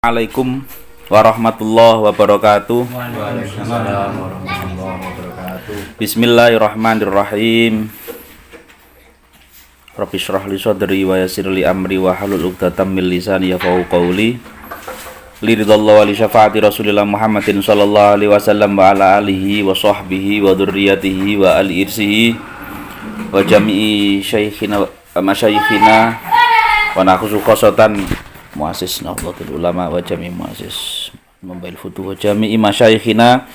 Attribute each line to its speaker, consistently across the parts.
Speaker 1: Assalamualaikum warahmatullahi wabarakatuh.
Speaker 2: Waalaikumsalam warahmatullahi wabarakatuh.
Speaker 1: Bismillahirrahmanirrahim. Rabbi shrah li sadri wa yassir li amri wa hlul 'uqdatam min lisani yafqahu qawli. Liridallahu wa li syafaati Rasulillah Muhammadin sallallahu alaihi wasallam wa ala alihi wa sahbihi wa dzurriyyatihi wa ali irsihi wa jami'i syaikhina wa masyayikhina wa nakhusu khosatan muassis Nahdlatul Ulama wa jami' muassis Mumbail Futuh wa jami'i masyayikhina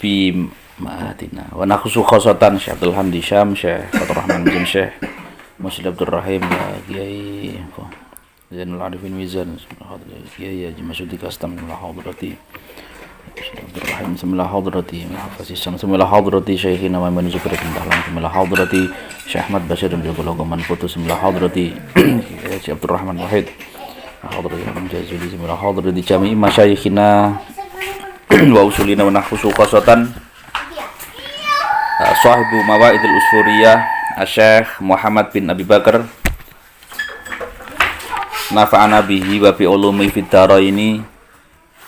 Speaker 1: fi ma'atina wa nakhusu khosatan Syekh Abdul Hamdi Syam, Syekh Fathur Rahman bin Syekh Muslim Abdul Rahim ya Kiai Zainul Arifin Mizan Kiai Haji Masyudi Kastam Bismillah hadrati Abdul Rahim Bismillah hadrati Hafiz Syam Bismillah hadrati Syekhina wa man Zubair bin Dahlan Bismillah hadrati Syekh Ahmad Bashir bin Jabal Putus Bismillah hadrati Haji Abdul Rahman Wahid hadrati Jazuli Bismillah hadrati jami'i masyayikhina wa usulina wa nahfusu qasatan sahibu mawaidil usfuriyah Syekh Muhammad bin Abi Bakar nafa'ana bihi wa bi ulumi fid dharaini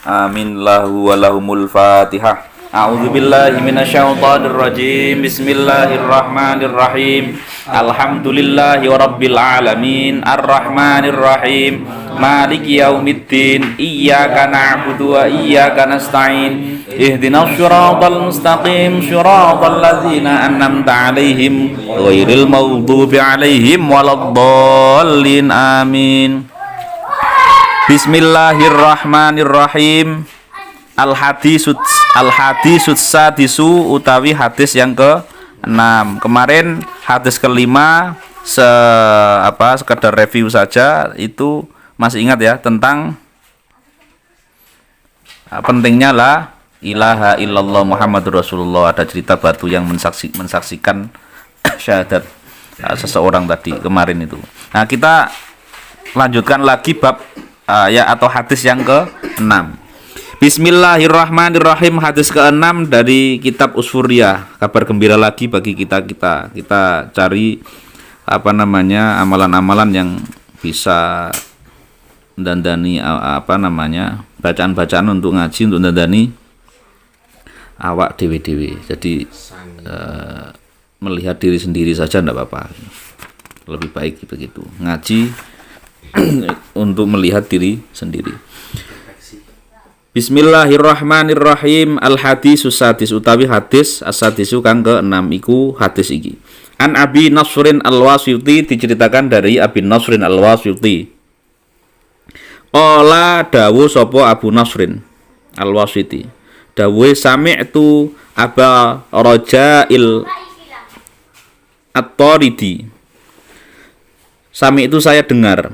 Speaker 1: amin lahu wa lahumul fatihah. A'udzu billahi minasyaitonir rajim. Bismillahirrahmanirrahim. Alhamdulillahi rabbil alamin arrahmanir rahim maliki yaumiddin iyyaka na'budu wa iyyaka nasta'in ihdinas siratal mustaqim siratal ladzina an'amta 'alaihim ghairil maghdubi 'alaihim waladdallin amin. Bismillahirrahmanirrahim. Al-hadisut sadisu utawi hadis yang ke-6. Kemarin hadis ke-5 sekedar review saja, itu masih ingat ya tentang pentingnya la ilaha illallah Muhammadur Rasulullah. Ada cerita batu yang mensaksikan syahadat seseorang tadi kemarin itu. Nah, kita lanjutkan lagi bab atau hadis yang ke-6. Bismillahirrahmanirrahim. Hadis ke-6 dari kitab Usfuriyah. Kabar gembira lagi bagi kita cari amalan-amalan yang bisa mendandani bacaan-bacaan untuk ngaji, untuk mendandani awak dewe-dewe. Jadi melihat diri sendiri saja tidak apa-apa. Lebih baik begitu. Ngaji untuk melihat diri sendiri. Bismillahirrahmanirrahim. Al-hadisus sadis utawi hadis as-sadisu kang ke-6 iku hadis iki. An Abi Nasrin Al-Wasyuti, diceritakan dari Abi Nasrin Al-Wasyuti. Qala dawu sapa Abu Nasrin Al-Wasyuti. Dawuhe sami'tu Aba Raja'il At-Taridi. Sami'tu saya dengar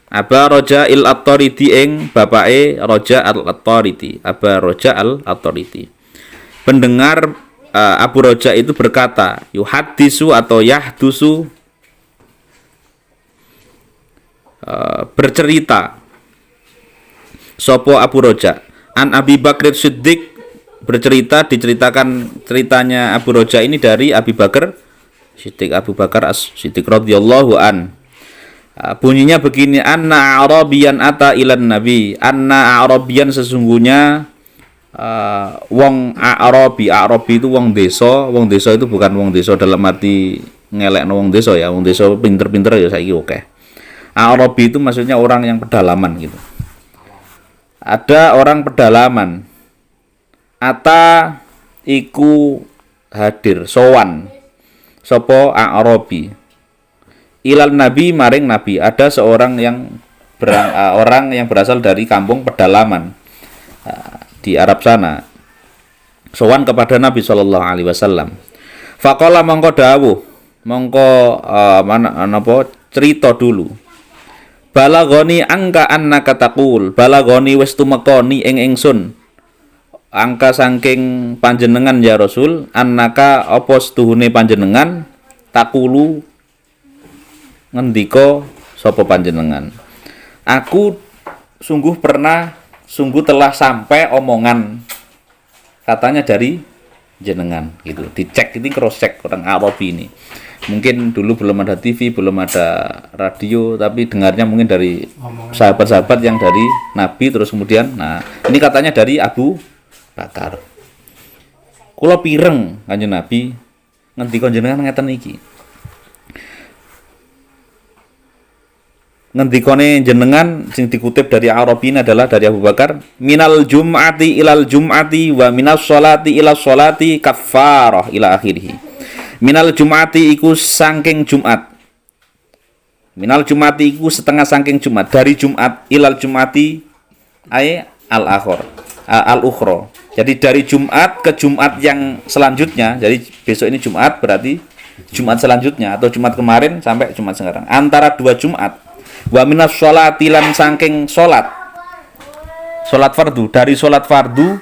Speaker 1: Aba Raja'il At-Taridi ing bapake Raja' Al-Attaridi. Aba Raja'al At-Taridi. Pendengar Abu Raja' itu berkata, yuhaddisu atau yahdusu, bercerita. Sopo Abu Raja' an Abi Bakr Siddiq, diceritakan ceritanya Abu Raja' ini dari Abi Bakar Siddiq, Abu Bakar As-Siddiq radhiyallahu an. Bunyinya begini, anna a'rabiyan ata ilan nabi. Anna a'rabiyan sesungguhnya wong a'rabi itu wong desa. Wong desa itu bukan wong desa dalam arti ngelekno wong desa ya. Wong desa pinter-pinter ya saiki oke. A'rabi itu maksudnya orang yang pedalaman gitu. Ada orang pedalaman. Ata iku hadir sowan. Sopo a'rabi ilal nabi maring nabi. Ada seorang yang orang yang berasal dari kampung pedalaman di Arab sana, sowan kepada Nabi sallallahu alaihi wasallam. Faqala mongko dawuh, cerita dulu. Balagoni angka annaka taqul, balagoni wis tumekoni ing ingsun angka saking panjenengan ya Rasul, annaka apa setuhune panjenengan taqulu ngendika sapa panjenengan. Aku sungguh telah sampai omongan katanya dari jenengan gitu. Dicek, ini cross check orang Arabi ini. Mungkin dulu belum ada TV, belum ada radio, tapi dengarnya mungkin dari sahabat-sahabat yang dari Nabi, terus kemudian, nah ini katanya dari Abu Bakar. Kula pireng Kanjeng Nabi ngendika jenengan ngeten iki. Ngendikane jenengan sing dikutip dari Arabin adalah dari Abu Bakar, minal jum'ati ilal jum'ati wa minas sholati ilal sholati kaffarah ila akhirih. Minal jum'ati iku saking Jumat. Minal jum'ati iku setengah saking Jumat. Dari Jumat ilal jum'ati ay al-akhir al-ukhra. Jadi dari Jumat ke Jumat yang selanjutnya. Jadi besok ini Jumat berarti Jumat selanjutnya atau Jumat kemarin sampai Jumat sekarang. Antara dua Jumat. Wa minas sholati lan saking salat. Salat fardu, dari salat fardu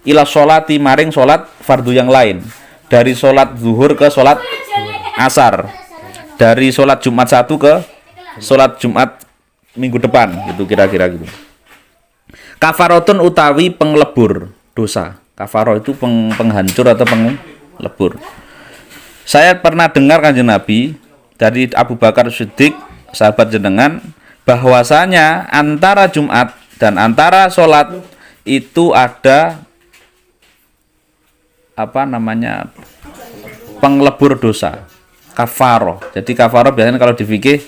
Speaker 1: ila sholati maring salat fardu yang lain. Dari salat zuhur ke salat asar. Dari salat Jumat 1 ke salat Jumat minggu depan, gitu kira-kira gitu. Kafaratun utawi penglebur dosa. Kafaroh itu penghancur atau penglebur. Saya pernah dengar Kanjeng Nabi dari Abu Bakar Siddiq, sahabat jenengan, bahwasanya antara Jumat dan antara sholat itu ada penglebur dosa, kafaroh. Jadi kafaroh biasanya kalau di fikih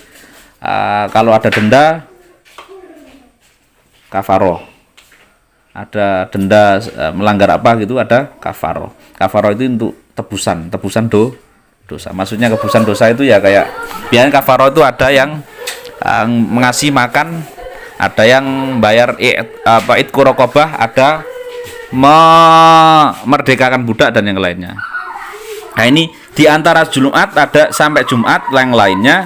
Speaker 1: kalau ada denda kafaroh, ada denda melanggar apa gitu, ada kafaroh. Kafaroh itu untuk tebusan dosa. Maksudnya tebusan dosa itu ya kayak biasanya kafaroh itu ada yang mengasih makan, ada yang bayar idku raqabah, ada memerdekakan budak dan yang lainnya. Nah ini di antara Jumat ada sampai Jumat yang lainnya,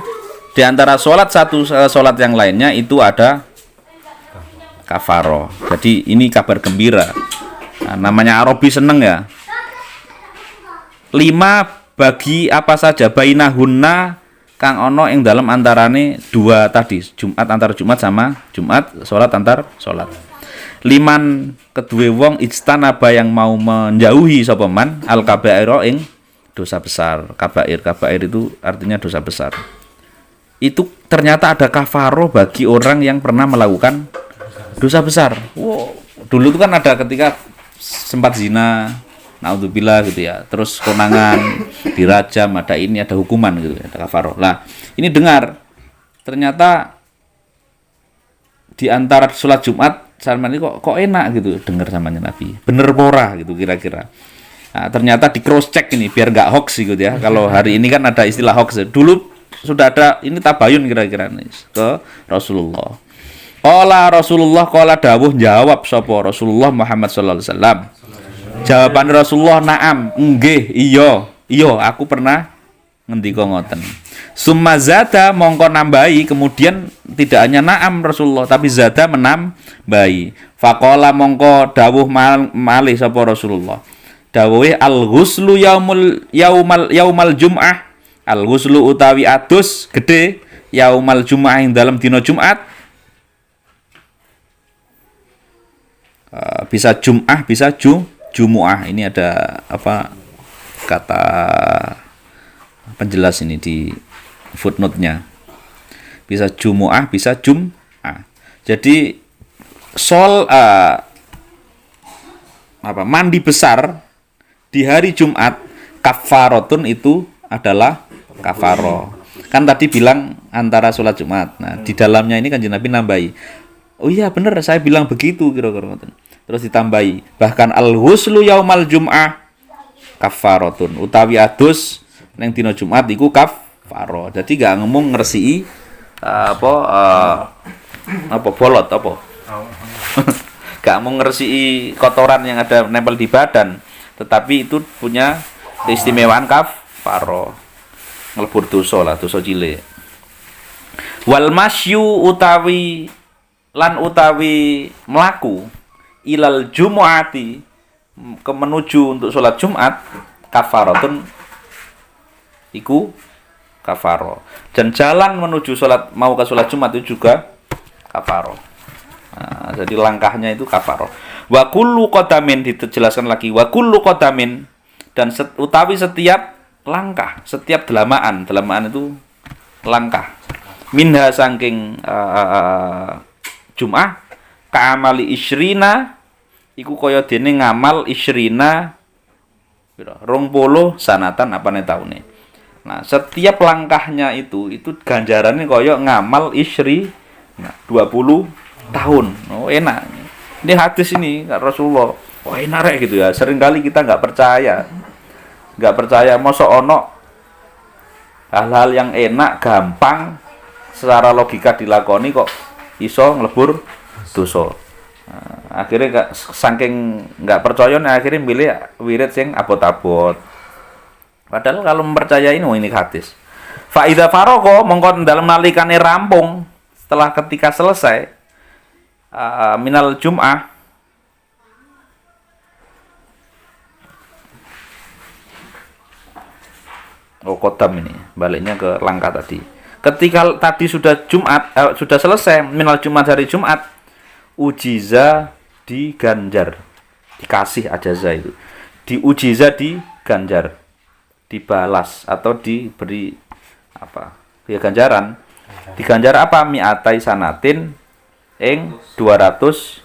Speaker 1: di antara sholat satu sholat yang lainnya itu ada kafaroh. Jadi ini kabar gembira. Nah, namanya Arabi seneng ya. 5 bagi apa saja bainahunna kang ono ing dalam antarane dua tadi, Jumat antara Jumat sama Jumat, sholat antar sholat. Liman kedue wong ijtanaba yang mau menjauhi sapa man al kabaira ing dosa besar. Kabair itu artinya dosa besar. Itu ternyata ada kafaroh bagi orang yang pernah melakukan dosa besar. Wow. Dulu itu kan ada ketika sempat zina, naudzubillah gitu ya. Terus konangan, dirajam, ada ini, ada hukuman gitu, ada kafaroh. Lah, ini dengar. Ternyata di antara sholat Jumat Salman ini kok enak gitu dengar samanya Nabi. Bener pora gitu kira-kira. Nah, ternyata di cross check ini biar nggak hoax gitu ya. Kalau hari ini kan ada istilah hoax. Dulu sudah ada ini tabayun kira-kira nih ke Rasulullah. Qala Rasulullah qala dawuh jawab sapa Rasulullah Muhammad sallallahu alaihi wasallam. Jawaban Rasulullah na'am, nggih, iya aku pernah ngendika ngoten. Summa zada mongko nambahi, kemudian tidak hanya na'am Rasulullah tapi zada menambahi. Faqala mongko dawuh malih sapa Rasulullah. Dawuhe al-ghuslu yaumal jum'ah. Al-ghuslu utawi adus gede yaumal jum'ah ing dalam dina Jumat. Bisa Jum'ah, bisa Jumu'ah. Ini ada kata penjelas ini di footnote-nya. Bisa Jumu'ah, bisa Jum'ah. Jadi mandi besar di hari Jumat kafaratun itu adalah kafaroh. Kan tadi bilang antara sholat Jumat. Nah, di dalamnya ini Kanjeng Nabi nambahi. Oh iya bener, saya bilang begitu kira-kira. Terus ditambahi, bahkan al-ghuslu yaumal jum'ah kafaratun, utawi adus ning dina Jumat iku kafaroh. Jadi gak ngomong ngresiki bolot apa. Gak mau ngresiki kotoran yang ada nempel di badan, tetapi itu punya keistimewaan kafaroh. Nglebur dosa lah, dosa cilik. Wal masyu utawi melaku ilal jumu'ati menuju untuk sholat Jumat kafaratun iku kafaroh. Dan jalan menuju mau ke sholat Jumat itu juga kafaroh. Nah, jadi langkahnya itu kafaroh. Wa kullu qadamin, dijelaskan lagi wa kullu qadamin, dan utawi setiap langkah. Setiap delamaan itu langkah. Minha saking Jum'ah ka'amali isyrina iku kaya dene ngamal isyrina 20 sanatan apane taune. Nah, setiap langkahnya itu ganjarannya kaya ngamal isri 20 tahun. Oh, enak. Ini hadis ini Rasulullah. Oh, enak rek gitu ya. Seringkali kita enggak percaya. Masa ono hal-hal yang enak, gampang secara logika dilakoni kok iso nglebur dosa. Nah, akhirnya saking nggak percaya, akhirnya milih wirid sing abot-abot. Padahal kalau mempercayai ini hadis. Fa idza faragha mongko dalam nalikane rampung setelah ketika selesai minal Jum'ah kodam ini baliknya ke langkah tadi. Ketika tadi sudah sudah selesai minal Jumat hari Jumat, ujiza diganjar, dikasih ajaza itu, diujiza diganjar, dibalas atau diberi apa ya ganjaran. Diganjar apa? Mi'atai sanatin ing 200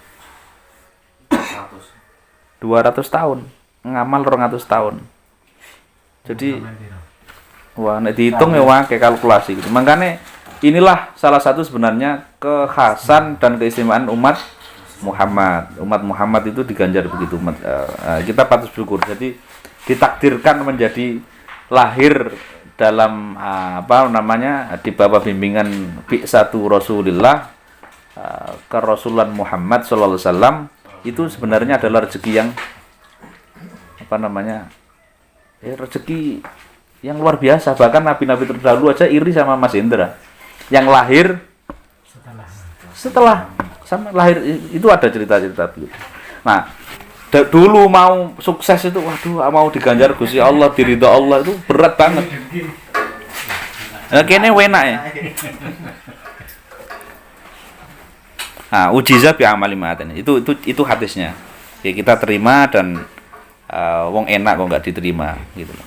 Speaker 1: tahun, ngamal 200 tahun. Jadi wah, nek dihitung ya kayak kalkulasi gitu. Makanya inilah salah satu sebenarnya kekhasan dan keistimewaan umat Muhammad. Umat Muhammad itu diganjar begitu. Kita patut bersyukur. Jadi ditakdirkan menjadi lahir dalam di bawah bimbingan Bi'satu Rasulillah, kerasulan Muhammad sallallahu alaihi wasallam. Itu sebenarnya adalah rezeki yang rezeki yang luar biasa. Bahkan nabi-nabi terdahulu aja iri sama Mas Indra yang lahir setelah sama lahir itu ada cerita-cerita begitu. Nah, dulu mau sukses itu waduh, mau diganjar Gusti Allah, diridho Allah itu berat banget. Nah, kene enak ya. Nah, ujiza bi amali maten. Itu hadisnya. Ya kita terima dan wong enak kok enggak diterima gitu loh.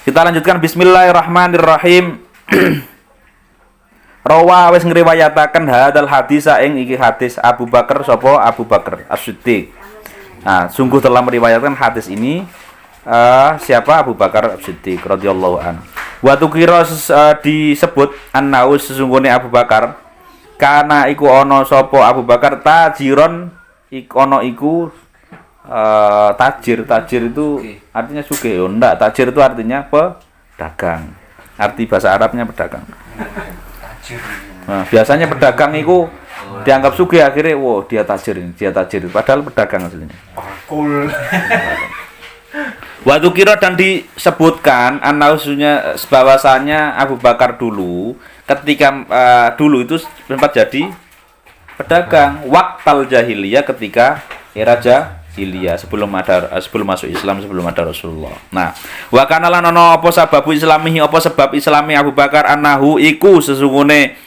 Speaker 1: Kita lanjutkan bismillahirrahmanirrahim. Rawa wis ngriwayataken hadal hadis ing iki hadis Abu Bakar sapa Abu Bakar As-Siddiq. Nah, sungguh telah meriwayatkan hadis ini siapa Abu Bakar As-Siddiq radhiyallahu an. Wa tukira disebut annau sesungguhnya Abu Bakar kana iku ana sapa Abu Bakar tajiron iku tajir itu artinya sugih. Enggak, tajir itu artinya pedagang. Arti bahasa Arabnya pedagang. Nah, biasanya pedagang itu dianggap sugih, akhirnya dia tajir. Padahal pedagang aslinya. Waktu kira dan disebutkan anausunya bahwasanya Abu Bakar dulu ketika dulu itu sempat jadi pedagang waktal jahiliyah, ketika era jahiliyah sebelum masuk Islam, sebelum ada Rasulullah. Nah, wa kana lan ana apa sababu islamihi, apa sebab islami Abu Bakar anahu iku sesungguhnya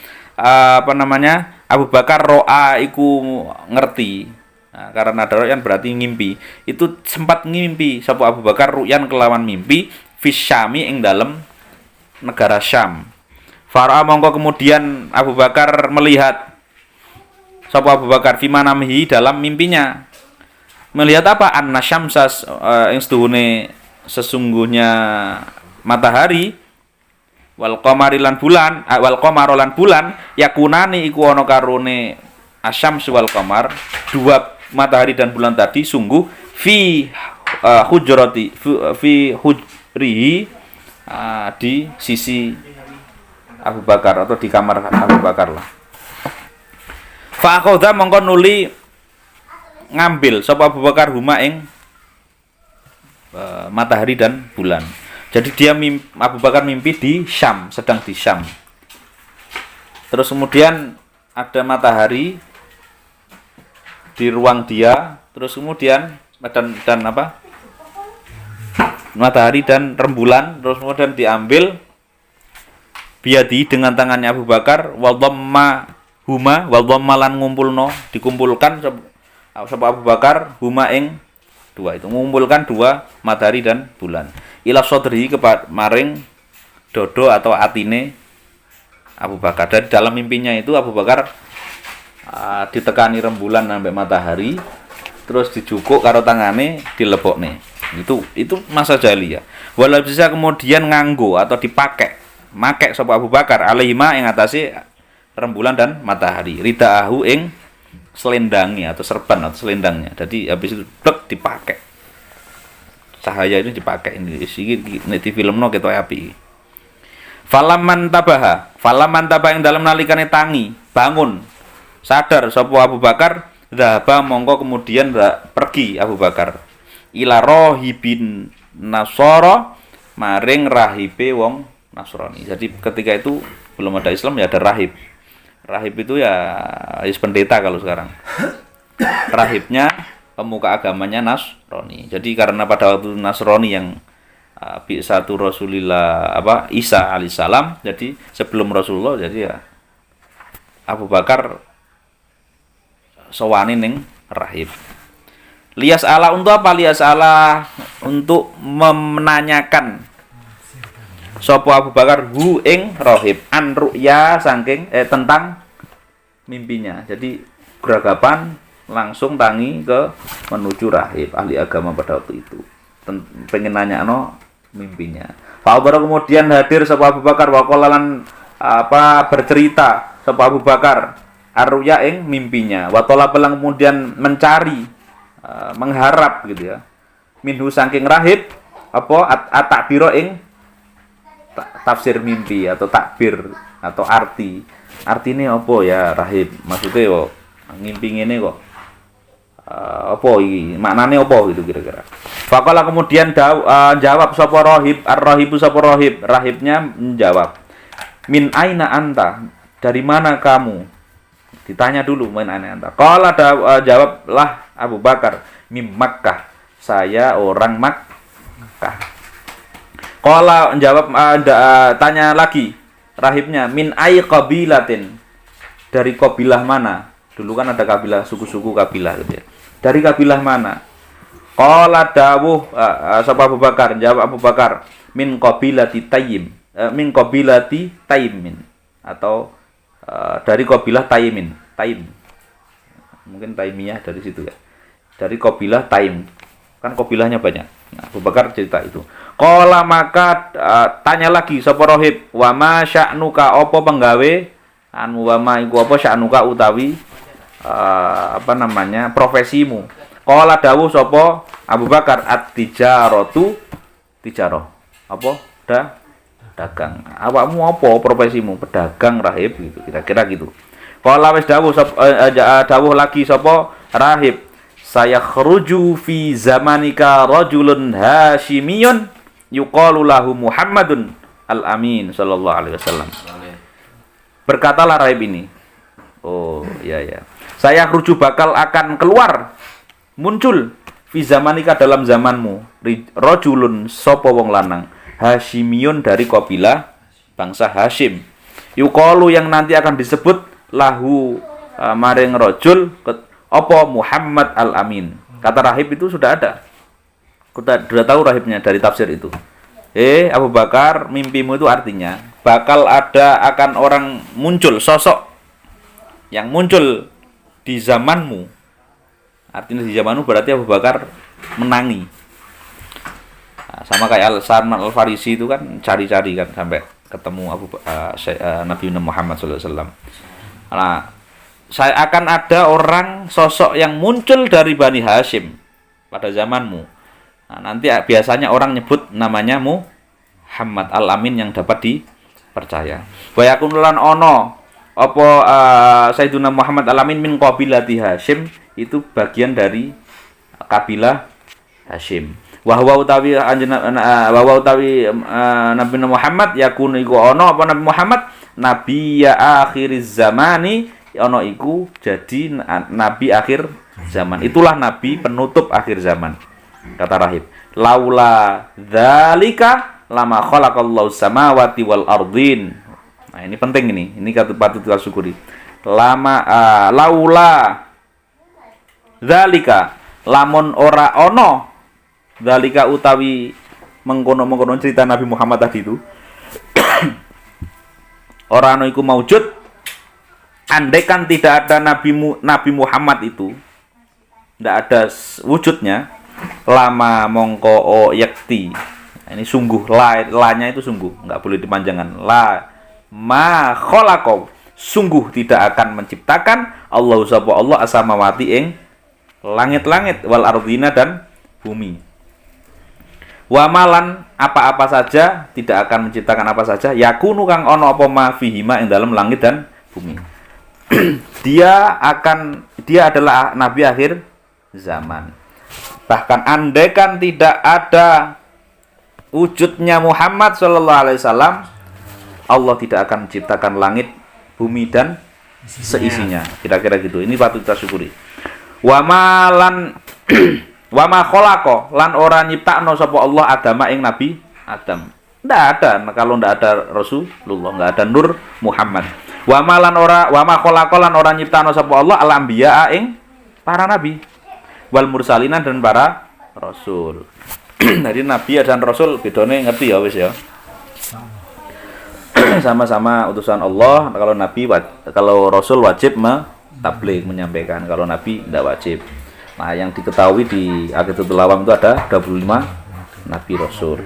Speaker 1: Abu Bakar ro'a iku ngerti. Nah, karena ada ru'yan berarti ngimpi. Itu sempat ngimpi sapa Abu Bakar ru'yan kelawan mimpi fis Syami ing dalem negara Syam. Fara'a mongko kemudian Abu Bakar melihat sapa Abu Bakar fi manamihi dalam mimpinya. Melihat apa? Anna syamsa ing setuhune sesungguhnya matahari wal qamari lan bulan wal qamara lan bulan yakunani iku ana karone asyamsu wal qamar, dua matahari dan bulan tadi sungguh fi hujrihi di sisi Abu Bakar atau di kamar Abu Bakar lah. Fa akhadha mongko nuli ngambil sapa Abu Bakar huma ing matahari dan bulan. Jadi dia Abu Bakar mimpi di Syam, sedang di Syam. Terus kemudian ada matahari di ruang dia, terus kemudian dan apa? Matahari dan rembulan, terus kemudian diambil biadi dengan tangannya Abu Bakar wadhamma huma wadhammalan ngumpulno, dikumpulkan sapa Abu Bakar huma ing dua itu, mengumpulkan dua matahari dan bulan. ila sodri maring dodo atau atine Abu Bakar. Dari dalam mimpinya itu Abu Bakar ditekani rembulan sampai matahari, terus dijukuk karo tangane dilebokne. Itu masa jahiliyah. Walau bisa kemudian nganggo atau make sapa Abu Bakar alaihima ing atase rembulan dan matahari. Ridaahu ing selendangnya atau serban atau selendangnya. Jadi habis itu dipakai. Cahaya itu dipakai ini. Iki nek di filmno ketok api. Falaman tabah yang dalam nalikane tangi, bangun, sadar sapa Abu Bakar, dhahaba mongko kemudian pergi Abu Bakar ila rohibin nasara maring rahibe wong Nasrani. Jadi ketika itu belum ada Islam ya ada rahib. Rahib itu ya pendeta kalau sekarang. Rahibnya pemuka agamanya Nasrani. Jadi karena pada waktu Nasrani yang satu Rasulillah Isa alaihissalam, jadi sebelum Rasulullah, jadi ya Abu Bakar sowani ning rahib. Lias ala untuk apa? Lias ala untuk menanyakan sapa Abu Bakar hu ing rahib an ru'ya saking tentang mimpinya. Jadi geragapan langsung tangi ke menuju rahib ahli agama pada waktu itu. Pengen nanya mimpinya. Fa'abara kemudian hadir sapa Abu Bakar waqalan bercerita sapa Abu Bakar ar-ru'ya ing mimpinya. Wa talaba kemudian mencari mengharap gitu ya. Minhu saking rahib at-takbiro ing tafsir mimpi atau takbir atau arti. Artine apa ya rahib? Maksudnya kok ngimpi ngene kok apa iki? Maknane apa gitu kira-kira. Faqala kemudian jawab sapa rahib, ar-rahibu sapa rahib, rahibnya menjawab. Min aina anta? Dari mana kamu? Ditanya dulu min aina anta. Qala jawablah Abu Bakar, mim Makkah. Saya orang Makkah. Qala jawab tanya lagi rahibnya, min ai qabilatin. Dari kabilah mana? Dulu kan ada kabilah, suku-suku kabilah gitu ya. Dari kabilah mana? Qala dawuh sapa Abu Bakar, jawab Abu Bakar, min qabilati Tayyim. Min qabilati Taymin atau dari kabilah Taymin. Taim. Mungkin Taimiyah dari situ ya. Dari kabilah Taim. Kan kabilahnya banyak. Nah, Abu Bakar cerita itu. Qala maka tanya lagi sapa rahib, wa ma sya'nuka apa penggawe anu wa ma iku apa sya'nuka utawi profesimu. Qala dawuh sapa Abu Bakar at-tijaratu tijarah. Apa? Dagang. Awakmu apa profesimu? Pedagang rahib gitu. Kira-kira gitu. Qala wis dawuh dawuh lagi sapa rahib, saya khruju fi zamanika rajulun hasyimiyun yuqalu lahu Muhammadun al-Amin sallallahu alaihi wasallam. Berkatalah rahib ini. Oh, iya ya. Saya khruju bakal akan keluar muncul fi zamanika dalam zamanmu rajulun sapa wong lanang hasyimiyun dari kabilah bangsa Hashim. Yuqalu yang nanti akan disebut lahu maring rajul apa Muhammad al-Amin. Kata rahib itu sudah ada. Kita sudah tahu rahibnya dari tafsir itu. Abu Bakar, mimpimu itu artinya bakal akan orang muncul sosok yang muncul di zamanmu. Artinya di zamanmu berarti Abu Bakar menangi. Nah, sama kayak Salman al-Farisi itu kan cari-cari kan sampai ketemu Nabi Muhammad SAW. Nah, saya akan ada orang sosok yang muncul dari Bani Hashim pada zamanmu. Nah, nanti biasanya orang nyebut namanya Muhammad al-Amin yang dapat dipercaya. Wa yakunulan ono apa Sayyiduna Muhammad al-Amin min qabilati Hashim, itu bagian dari kabilah Hashim. Wa huwa utawi Nabi Muhammad yakunu iku ono apa Nabi Muhammad nabi ya akhiriz zamani, ono iku jadi nabi akhir zaman. Itulah nabi penutup akhir zaman. Kata rahib, laula dzalika lama khalaqallahu samawati wal ardin. Nah, ini penting ini patut kita syukuri. Laula dzalika lamun ora ono dzalika utawi mengkono-mengkono cerita Nabi Muhammad tadi itu ora ana iku maujud, andaikan tidak ada Nabi Muhammad itu, tidak ada wujudnya, lama mongko o yakti. Ini sungguh, la-nya itu sungguh, enggak boleh dipanjangkan. La ma khalaqau, sungguh tidak akan menciptakan Allah sapa Allah as-samawati ing langit-langit wal ardina dan bumi. Wa malan apa-apa saja, tidak akan menciptakan apa saja, yakunu kang ono apa ma fihima ing dalam langit dan bumi. Dia adalah nabi akhir zaman. Bahkan andaikan tidak ada wujudnya Muhammad sallallahu alaihi wasallam, Allah tidak akan menciptakan langit, bumi dan seisinya. Kira-kira gitu. Ini patut kita syukuri. Wa malan wa ma khalaqa, lan ora nyiptakno sapa Allah Adama ing Nabi Adam. Ndak ada kalau ndak ada Rasulullah, ndak ada Nur Muhammad. Wa ma khalaqa lan ora nyiptakno sapa Allah al-anbiya ing para nabi wal mursalina dan para rasul. Jadi nabi dan rasul bedone ngerti ya wis ya. Sama-sama utusan Allah. Kalau rasul wajib tabligh, menyampaikan. Kalau nabi tidak wajib. Nah, yang diketahui di Aqidatul Awam itu ada 25 nabi rasul.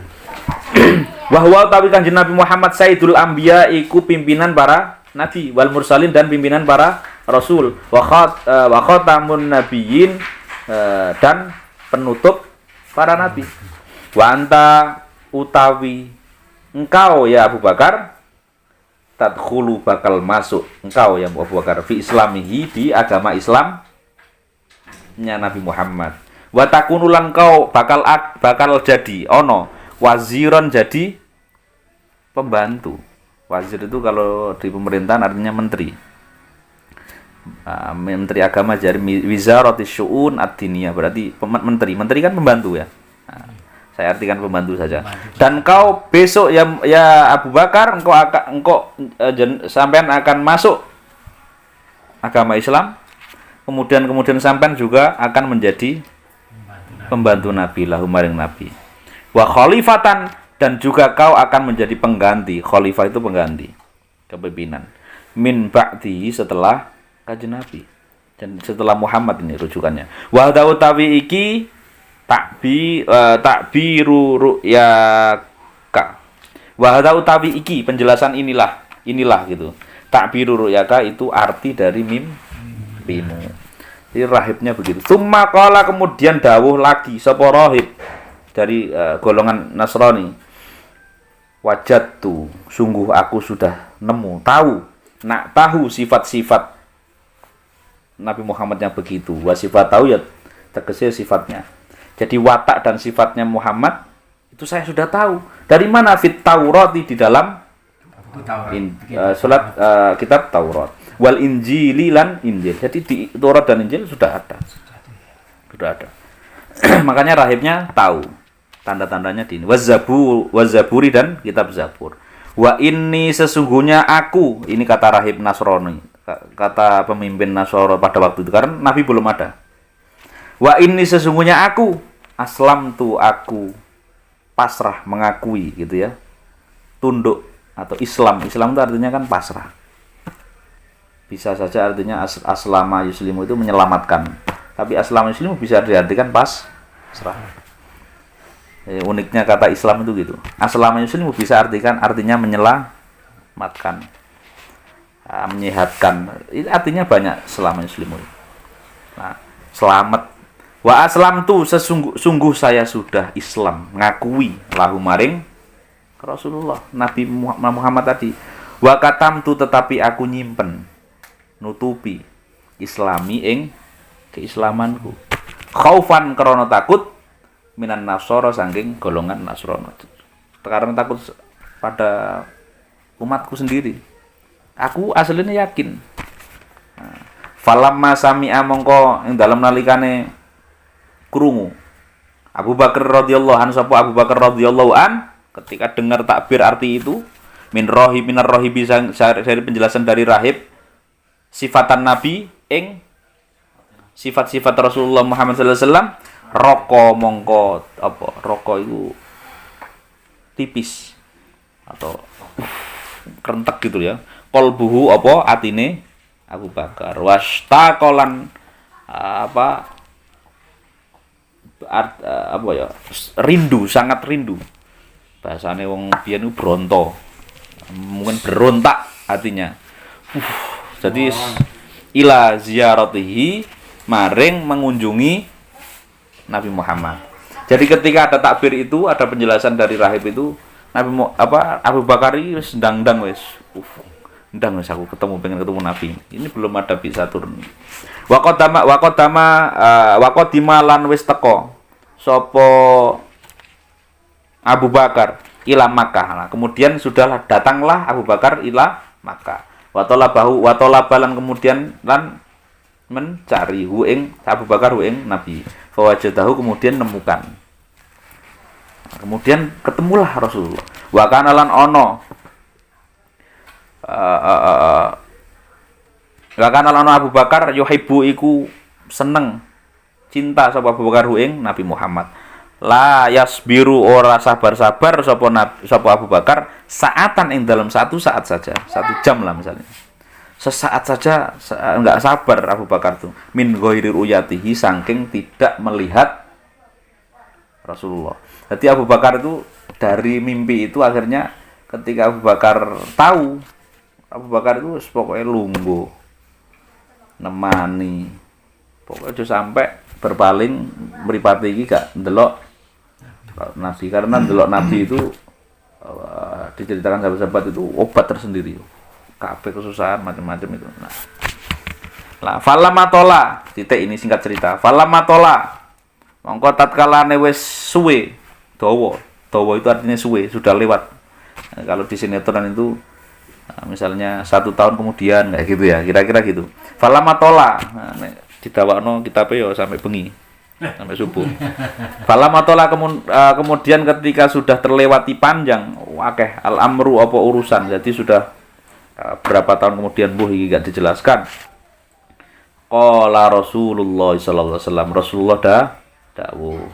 Speaker 1: Wahwa utawi Kanjeng Nabi Muhammad Sayyidul Anbiya iku pimpinan para nabi wal mursalin dan pimpinan para rasul. Wa khatamun nabiyyin dan penutup para nabi. Wa anta utawi engkau ya Abu Bakar tadkhulu bakal masuk engkau ya Abu Bakar fi islamihi di agama Islamnya Nabi Muhammad. Wa takunulan kau bakal jadi ono waziron, jadi pembantu. Wazir itu kalau di pemerintahan artinya menteri. Menteri agama, jadi wizarati syu'un ad-diniyah, berarti menteri. Menteri kan pembantu ya. Saya artikan pembantu saja. Dan kau besok ya Abu Bakar engkau sampean akan masuk agama Islam. Kemudian sampean juga akan menjadi pembantu Nabi, lahum maring Nabi. Wa khalifatan, dan juga kau akan menjadi pengganti. Khalifah itu pengganti, kepemimpinan. Min ba'di, setelah Kanjeng Nabi. Dan setelah Muhammad ini rujukannya. Wa tawi iki takbiru ru'yaka. Wa utawi iki, penjelasan inilah gitu. Takbiru ru'yaka itu arti dari mimpimu. Jadi rahibnya begitu. Tsumma qala, kemudian dawuh lagi sapa rahib dari golongan Nasrani. Wajadtu, sungguh aku sudah nemu, tahu sifat-sifat Nabi Muhammad yang begitu. Wa sifat tahu ya tegese sifatnya. Jadi watak dan sifatnya Muhammad itu saya sudah tahu. Dari mana? Fit Taurati, di dalam kitab Taurat. Wal Injili lan Injil. Jadi di Taurat dan Injil sudah ada. Makanya rahibnya tahu. Tanda-tandanya di ini. Wazaburi dan kitab Zabur. Wa inni, sesungguhnya aku. Ini kata rahib Nasrani. Kata pemimpin Nasrani pada waktu itu. Karena Nabi belum ada. Wa inni, sesungguhnya aku aslamtu, aku pasrah, mengakui gitu ya, tunduk atau Islam itu artinya kan pasrah, bisa saja artinya aslama yuslimu itu menyelamatkan, tapi aslama yuslimu bisa diartikan pasrah. Uniknya kata Islam itu gitu, aslama yuslimu bisa artinya menyelamatkan, menyehatkan, itu artinya banyak selama yuslimu. Nah, selamat. Wa aslamtu, sungguh saya sudah Islam, ngakui lahu maring Rasulullah Nabi Muhammad tadi. Wa katamtu, tetapi aku nyimpen, nutupi islami ing keislamanku. Khaufan, krana takut, minan nasara, saking golongan Nasrani. Karena takut pada umatku sendiri. Aku aslinya yakin. Falamma sami'a, mongko ing dalam nalikane krungu Abu Bakar radhiyallahu an, sapa Abu Bakar radhiyallahu an, ketika dengar takbir arti itu, minar rohibi, dari penjelasan dari rahib sifatan Nabi ing sifat-sifat Rasulullah Muhammad sallallahu alaihi wasallam, roko mongko apa roko itu tipis atau kerentek gitu ya. Qalbuhu apa atine Abu Bakar. Wastaqalan apa ya? Rindu, sangat rindu. Bahasane wong biyen ku bronto. Mungkin berontak hatinya. Jadi ila ziyaratihi maring mengunjungi Nabi Muhammad. Jadi ketika ada takbir itu, ada penjelasan dari rahib itu, Abu Bakar wis ndang-ndang wis. Ndang wis aku pengen ketemu Nabi. Ini belum ada bisa turun. Waqadima lan wis teko sapa Abu Bakar ila Makkah. Nah, kemudian sudahlah datanglah Abu Bakar ila Makkah. Wa talabalan kemudian lan mencari ing Abu Bakar ing Nabi. Fawajadahu kemudian nemukan. Nah, kemudian ketemulah Rasulullah. Wa kana lan ono wa kana lan Abu Bakar yuhibbu iku seneng cinta sapa Abu Bakar ing Nabi Muhammad. La yasbiru ora sabar-sabar sapa Abu Bakar saatan ing dalam satu saat saja, 1 jam lah misalnya. Sesaat saja enggak sabar Abu Bakar tuh min ghairi ruyatihi saking tidak melihat Rasulullah. Jadi Abu Bakar itu dari mimpi itu akhirnya ketika Abu Bakar tahu, Abu Bakar itu pokoknya lungguh nemani pokoknya sampai berpaling mripate iki gak ndelok Nabi, karena ndelok Nabi itu diceritakan sahabat-sahabat itu obat tersendiri. Kabeh kesusahan macam-macam itu. Nah, falamatola, titik ini singkat cerita. Falamatola, mongko tatkalane wis suwe, dawa itu artinya suwe, sudah lewat. Nah, kalau di sinetron itu, misalnya 1 tahun kemudian, kayak gitu ya, kira-kira gitu. Falamatola, didawakno kitabe yo sampai bengi, sampai subuh. Falamatola kemudian ketika sudah terlewati panjang, akeh al-amru apa urusan, jadi sudah berapa tahun kemudian iki gak dijelaskan. Qala Rasulullah sallallahu alaihi wasallam, Rasulullah dawuh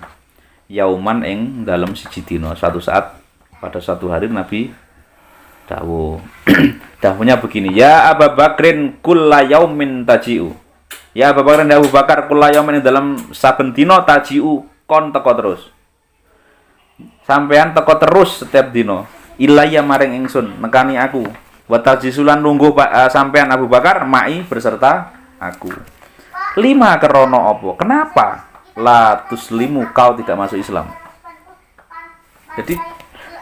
Speaker 1: yauman ing dalam siji dina, suatu saat pada suatu hari Nabi dawuh. Dawuhnya begini, ya Abu Bakrin kulla yaumin taji'u. Ya Abu Bakar dan Abu Bakar kulla yaumin dalam saben dina taji'u kon teko terus. Sampean teko terus setiap dina. Ilayya maring ingsun nekani aku. Wa tajisulan lungguh sampean Abu Bakar mai berserta aku. 5 kerono apa? Kenapa? La tuslimu kau tidak masuk Islam. Jadi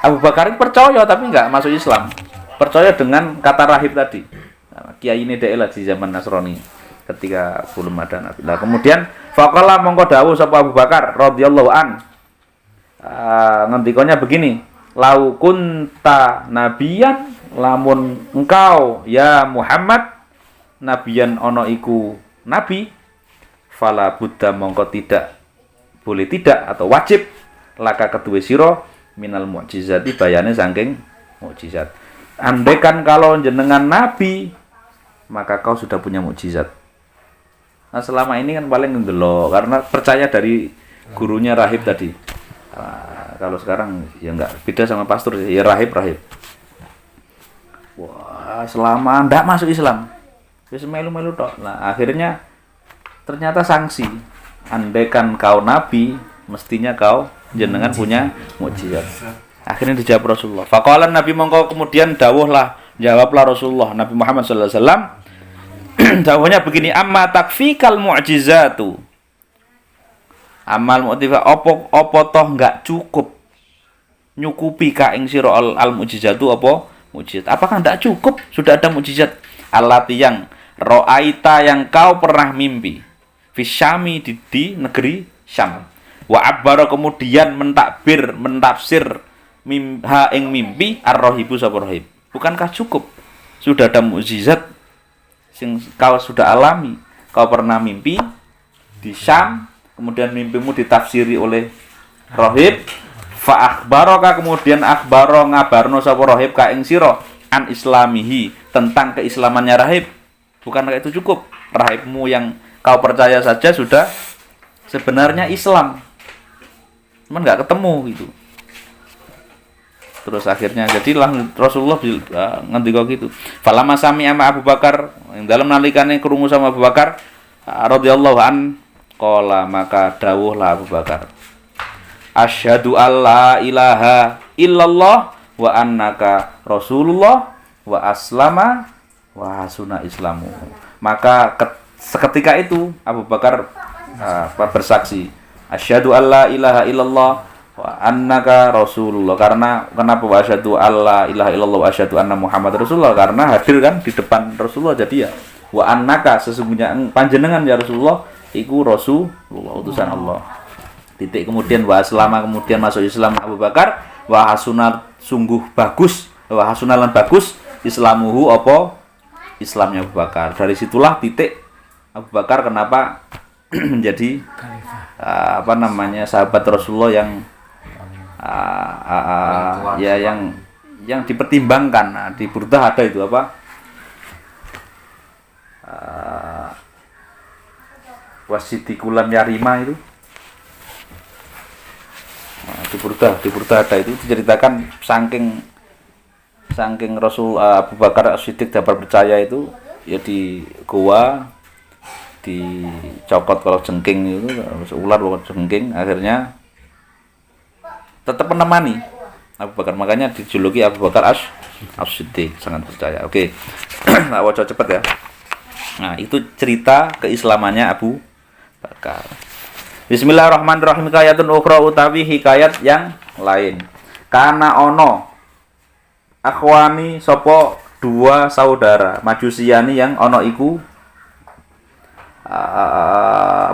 Speaker 1: Abu Bakar percaya tapi enggak masuk Islam. Percaya dengan kata rahib tadi. Nah, kiai ini lah di zaman Nasrani ketika belum ada Nabi. Nah, kemudian faqala mongko dawuh sapa Abu Bakar radhiyallahu an. Ngendikanya begini, lau kunta nabiyan lamun engkau ya Muhammad nabiyan ono iku nabi fala buddha mongko tidak boleh tidak atau wajib laka kedua siro minal mu'jizati bayane saking mukjizat. Andaikan kalau jenengan nabi maka kau sudah punya mukjizat. Nah, selama ini kan paling ndelok karena percaya dari gurunya rahib tadi. Kalau sekarang ya enggak, beda sama pastor ya, rahib. Wah, selama ndak masuk Islam wis melu-melu tok. Nah, akhirnya ternyata sanksi. Andaikan kau nabi, mestinya kau jenengan punya mukjizat. Akhirnya dijawab Rasulullah. Faqala Nabi mongko kemudian jawablah Rasulullah Nabi Muhammad sallallahu alaihi wasallam. Dawuhnya begini, amma takfikal mu'jizatu. Amal mu'tifa opo toh enggak cukup nyukupi ka ing sira al mu'jizatu apa mukjizat. Apakah enggak cukup sudah ada mukjizat allati yang ra'aita yang kau pernah mimpi fisyami di negeri Syam. Wa abbara kemudian mentafsir ha ing mimpi ar-rahibu sapa rahib. Bukankah cukup sudah ada mukjizat sing kau sudah alami? Kau pernah mimpi di Syam, kemudian mimpimu ditafsiri oleh rahib. Fa akhbaraka kemudian akhbaro ngabarno sapa rahib ka ing sira an islamihi tentang keislamannya rahib. Bukankah itu cukup? Rahibmu yang kau percaya saja sudah sebenarnya Islam. Cuman enggak ketemu gitu. Terus akhirnya jadilah Rasulullah ngendika gitu. Falamma sami'a Abu Bakar, yang dalam nalikane krungu sama Abu Bakar radhiyallahu an qala, maka dawuhlah Abu Bakar, asyhadu alla ilaha illallah wa annaka Rasulullah wa aslama wa hasuna islamu. Maka seketika itu Abu Bakar bersaksi, asyhadu alla ilaha illallah wa annaka Rasulullah. Karena kenapa wa asyhadu alla ilaha illallah wa asyhadu anna Muhammad Rasulullah? Karena hadir kan di depan Rasulullah, jadi ya wa annaka, sesungguhnya panjenengan ya Rasulullah iku Rasulullah, utusan Allah. Titik, kemudian wa aslama, kemudian masuk Islam Abu Bakar, wa hasuna, sungguh bagus, wa hasuna lan bagus islamuhu apa Islamnya Abu Bakar. Dari situlah titik Abu Bakar kenapa menjadi sahabat Rasulullah yang ya yang dipertimbangkan. Nah, di Burdah ada itu apa? Wasidikulam yarima itu. Nah, di Burdah ada itu, diceritakan saking Rasul Abu Bakar As-Siddiq dapat percaya itu ya di goa dicokot kalau jengking itu, ular kalau jengking, akhirnya tetap menemani Abu Bakar, makanya dijuluki Abu Bakar As-Siddiq, sangat percaya. Oke. Nah, wajah cepet ya. Nah, itu cerita keislamannya Abu Bakar. Bismillahirrahmanirrahim. Hikayatun ukhra, utawi hikayat yang lain. Kana ono akhwani sopo dua saudara Majusiyani yang ono iku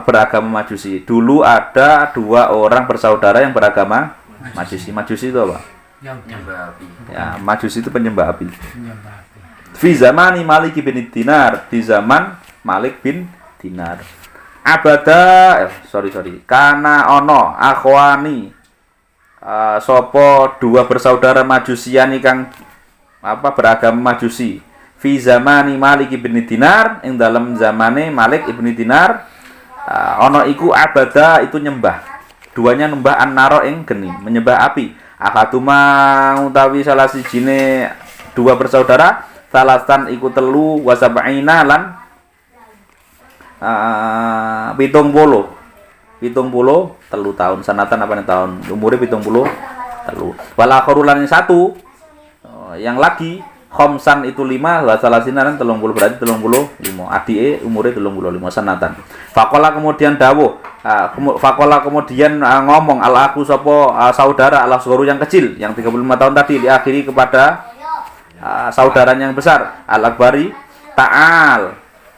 Speaker 1: beragama Majusi. Dulu ada dua orang bersaudara yang beragama Majusi. Majusi itu apa?
Speaker 2: Yang penyembah api.
Speaker 1: Ya, Majusi itu penyembah api. Fi zamani Malik bin Dinar, di zaman Malik bin Dinar. Kana ono akhwani sopo dua bersaudara Majusiani kang beragama Majusi. Fi zamani Malik ibn Dinar, ing dalam zamane Malik ibn Dinar ono iku abada, itu nyembah. Duanya nyembah annaro ing geni, menyembah api. Akaduma utawi salah sijine dua bersaudara, salasan iku telu wasab'ina lan 70 telu tahun, sanatan apa nih tahun, umure 70 telu. Wal akharu lan satu yang lagi khomsan itu 5, wa salasinan 30, berarti 35. Adike umure 35 sanatan. Faqala kemudian dawuh, faqala kemudian ngomong al aku sapa saudara al asgharu yang kecil, yang 35 tahun tadi, diakhiri kepada saudaranya yang besar, al akbari,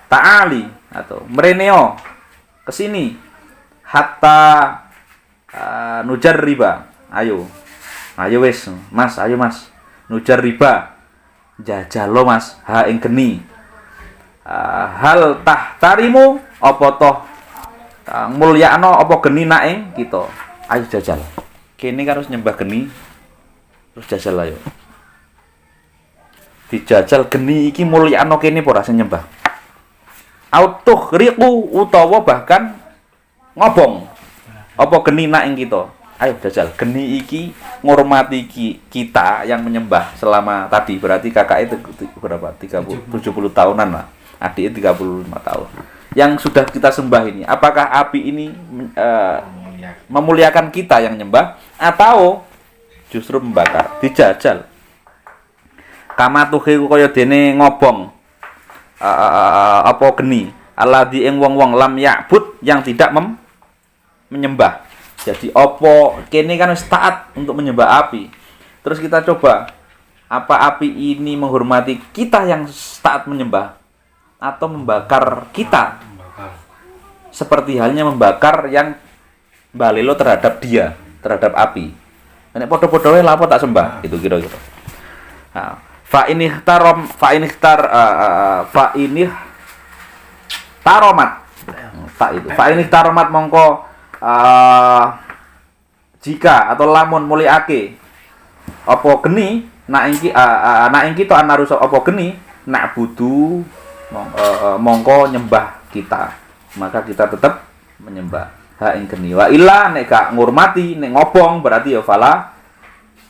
Speaker 1: ta'ali atau mereneo kesini, hatta nujar riba, ayo wis mas, ayo mas, nujar riba, jajalo mas, ha ing geni, hal tahtarimu apa toh mulyakno apa geni nak ing kita, ayo jajal, kene kan harus nyembah geni, terus jajal ayo, dijajal geni iki mulyakno kene apa ora nyembah, autuh riku utawa bahkan ngobong apa geni nak ing kita. Ayo jajal, geni iki ngormati kita yang menyembah selama tadi, berarti kakak itu berapa? 70 tahunan lah. Adiknya 35 tahun. Yang sudah kita sembah ini, apakah api ini memuliakan kita yang nyembah atau justru membakar? Dijajal. Kama tuhe kaya dene ngobong apa geni, alladzi ing wong-wong lam ya'bud, yang tidak menyembah. Jadi opo kene kan wis taat untuk menyembah api. Terus kita coba, apa api ini menghormati kita yang taat menyembah atau membakar kita? Seperti halnya membakar yang balelo terhadap dia, terhadap api. Nek padha-padha wae lha apa tak sembah, itu kira-kira. Nah, fa ini taromat mongko jika atau lamun muliake apa geni nak ing kita anarusa apa geni nak budu mongko nyembah kita, maka kita tetap menyembah ha ing geni. Wa illa nek gak ngurmati, nek ngobong, berarti ya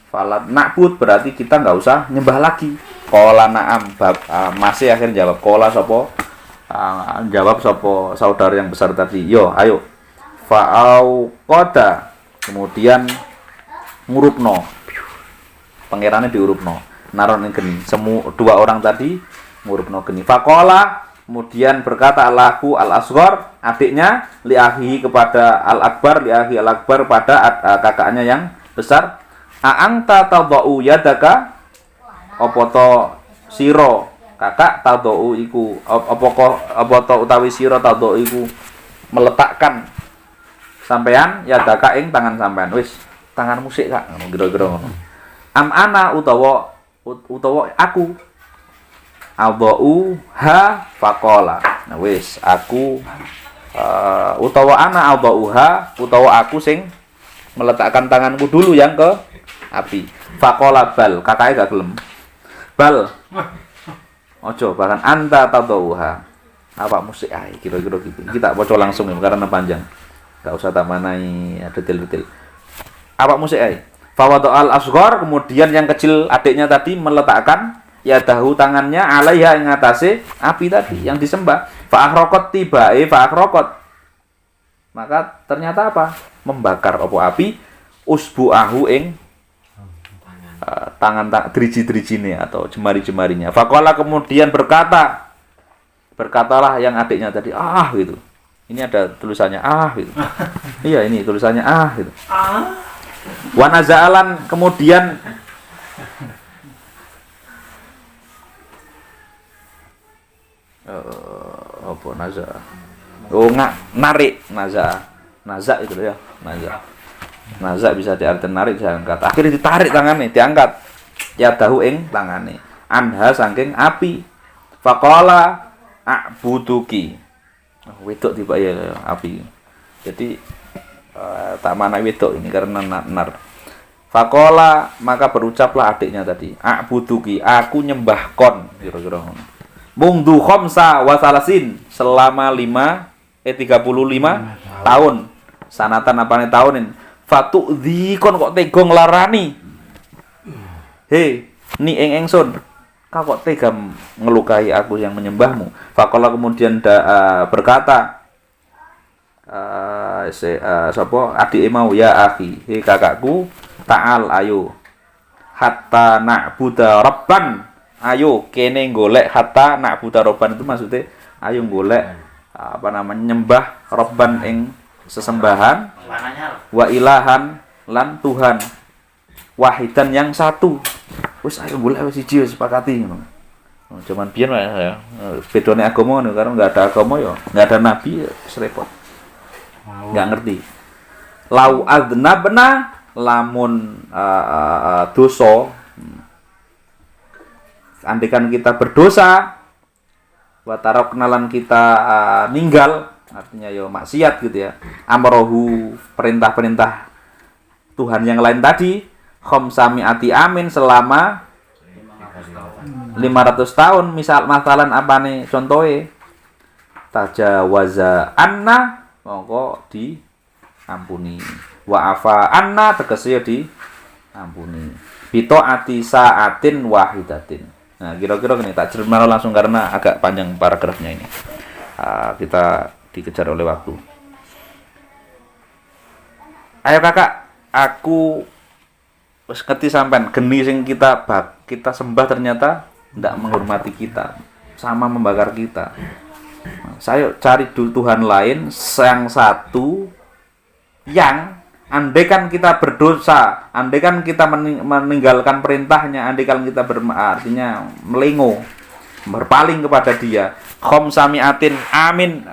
Speaker 1: Falat na'bud berarti kita nggak usah nyembah lagi. Qala na'am, masih akhirnya jawab. Qala sapa? Jawab sapa saudara yang besar tadi. Yo, ayo. Fa'au qada. Kemudian ngurupno. Pangerane diurupno. Naron ing geni. Dua orang tadi ngurupno geni. Faqala, kemudian berkata Allahu al-asghar, adiknya li akhi kepada al-akbar, li akhi al-akbar pada kakaknya yang besar. A'angta tadau yadaka, apa to sira kakak tadau iku apa to utawi sira tadau iku meletakkan sampean yadaka ing tangan sampean. Wis tanganmu sik Kak, ngono kira-kira ngono. Am ana utawa aku adau ha faqala. Nah wis aku utawa ana adau ha utawa aku sing meletakkan tanganku dulu yang ke api. Faqala bal, kakake gak gelem. Bal. Ojo bahkan anta tadauha. Awakmu sik ae kira-kira gitu. Kita baca langsung ya karena panjang. Gak usah tak manai detail-detail. Awakmu sik ae. Fawadu al-asghar, kemudian yang kecil adiknya tadi meletakkan yadahu tangannya alaiha ing atase api tadi yang disembah. Fa akhraqat tibae fa akhraqat. Maka ternyata apa? Membakar apa api usbu'ahu ing tangan driji-drijine atau jemari-jemarinya. Faqala kemudian berkatalah yang adiknya tadi gitu. Ini ada tulisannya gitu. Iya ini tulisannya gitu. Wa naza'alan kemudian apa naza? Oh narik naza itu ya naza bisa diartikan narik diangkat. Akhirnya ditarik tangannya, diangkat. Ya dahu ing tangane. Anha saking api. Faqala a'buduki. Wedok tiba ya api. Jadi tak mana wedok ini karena nar. Faqala maka berucaplah adiknya tadi. A'buduki, aku nyembah kon kira-kira ngono. Mungdu khamsa wa salasin selama 35 tahun. Sanatan apane taunin. Fatu'dhi kon kok tega nglarani. Hei, ni ingsun. Kau kok tega ngelukai aku yang menyembahmu. Faqala kemudian berkata sapa adike mau ya akhi, hei kakakku, ta'al ayo. Hatta na'budu rabban. Ayo kene golek hatta na'budu rabban itu maksudnya ayo golek nyembah rabban ing sesembahan wa ilahan lan Tuhan wahidan yang satu. Wis ayo golek wis siji wis sepakati ngono. Cuman biyen ya bedone agama ngono karo enggak ada agama ya, enggak ada nabi ya repot. Enggak ngerti. Lau adnabna lamun dosa andekan kita berdosa wa taroknalan kita ninggal artinya ya maksiat gitu ya. Amrohu perintah-perintah Tuhan yang lain tadi khamsami'ati amin selama 500 tahun masalan apane contohe tajawaza anna mongko diampuni wa afa anna tegese ya diampuni bitaati saatin wahidatin. Nah kira-kira gini tak cerita langsung karena agak panjang paragrafnya ini. Kita dikejar oleh waktu. Ayo kakak, aku wis ngerti sampean geni sing kita sembah ternyata tidak menghormati kita, sama membakar kita. Saya cari Tuhan lain yang satu yang andaikan kita berdosa, andaikan kita meninggalkan perintahnya, andaikan kita artinya melengo, berpaling kepada dia, khamsami'atin amin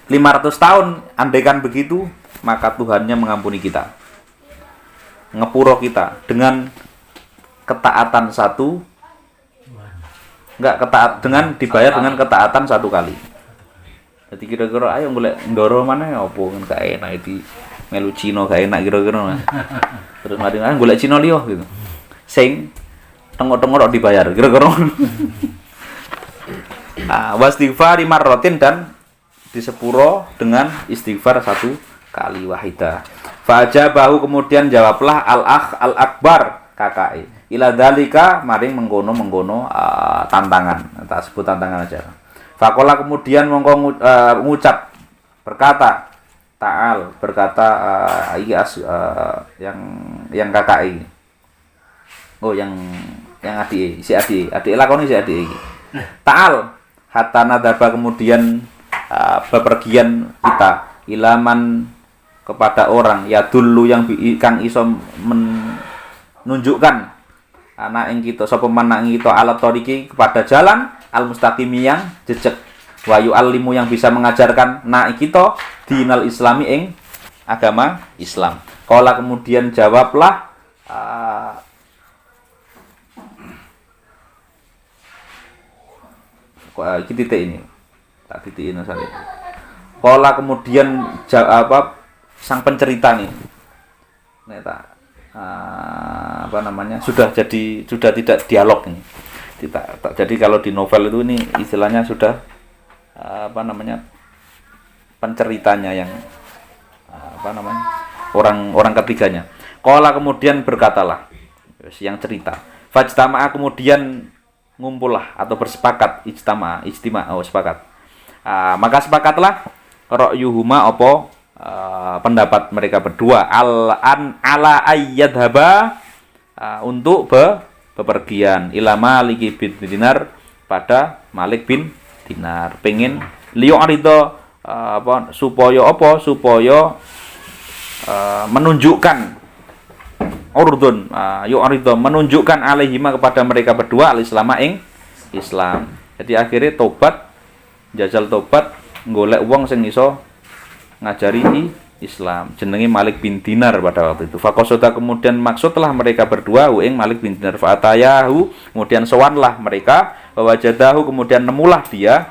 Speaker 1: 500 tahun andaikan begitu, maka Tuhannya mengampuni kita, ngepuro kita dengan ketaatan satu, dengan dibayar dengan ketaatan satu kali. Jadi kira-kira ayo golek ndoro mana ya opo kan gak enak iki melu Cina gak enak kira-kira. Terus mari golek Cina liyo gitu. Sing tengok-tengok dibayar kira-kira. Wastighfar marratin dan disepuro dengan istighfar satu kali wahidah. Fajabahu kemudian jawablah al-akh al-akbar kakak ila dzalika maring mengkono tantangan, tak sebut tantangan aja. Fakola kemudian mongko ngucap berkata ta'al berkata yang kakak ini. Oh yang adik lakoni si adik iki. Ta'al hatta nadaba kemudian bepergian kita ilaman kepada orang ya dulu yang kang iso menunjukkan anak ing kita sapa man ing kita alat toriki kepada jalan al mustaqim yang jejeg wa yu'allimu yang bisa mengajarkan nak kita dinal islami ing agama Islam. Qala kemudian jawablah iki titik ini. Tak titikin asale. Qala kemudian sang pencerita nih, sudah tidak dialog ini. Jadi kalau di novel itu ini istilahnya sudah penceritanya yang orang ketiganya. Qala kemudian berkatalah yang cerita. Fajtama'a kemudian ngumpullah atau bersepakat ijtima sepakat. Maka sepakatlah ra'yuhuma apa pendapat mereka berdua ala ayyadhaba untuk bepergian ila Malik bin Dinar pada Malik bin Dinar pengen liyu'rido supaya menunjukkan urdun yu'rido menunjukkan alaihima kepada mereka berdua al-islama ing Islam. Jadi akhirnya jajal tobat golek wong sing iso ngajari Islam jenenge Malik bin Dinar pada waktu itu. Faqasada kemudian maksudlah mereka berdua ing Malik bin Dinar fatayahu kemudian sowanlah mereka wajadahu kemudian nemulah dia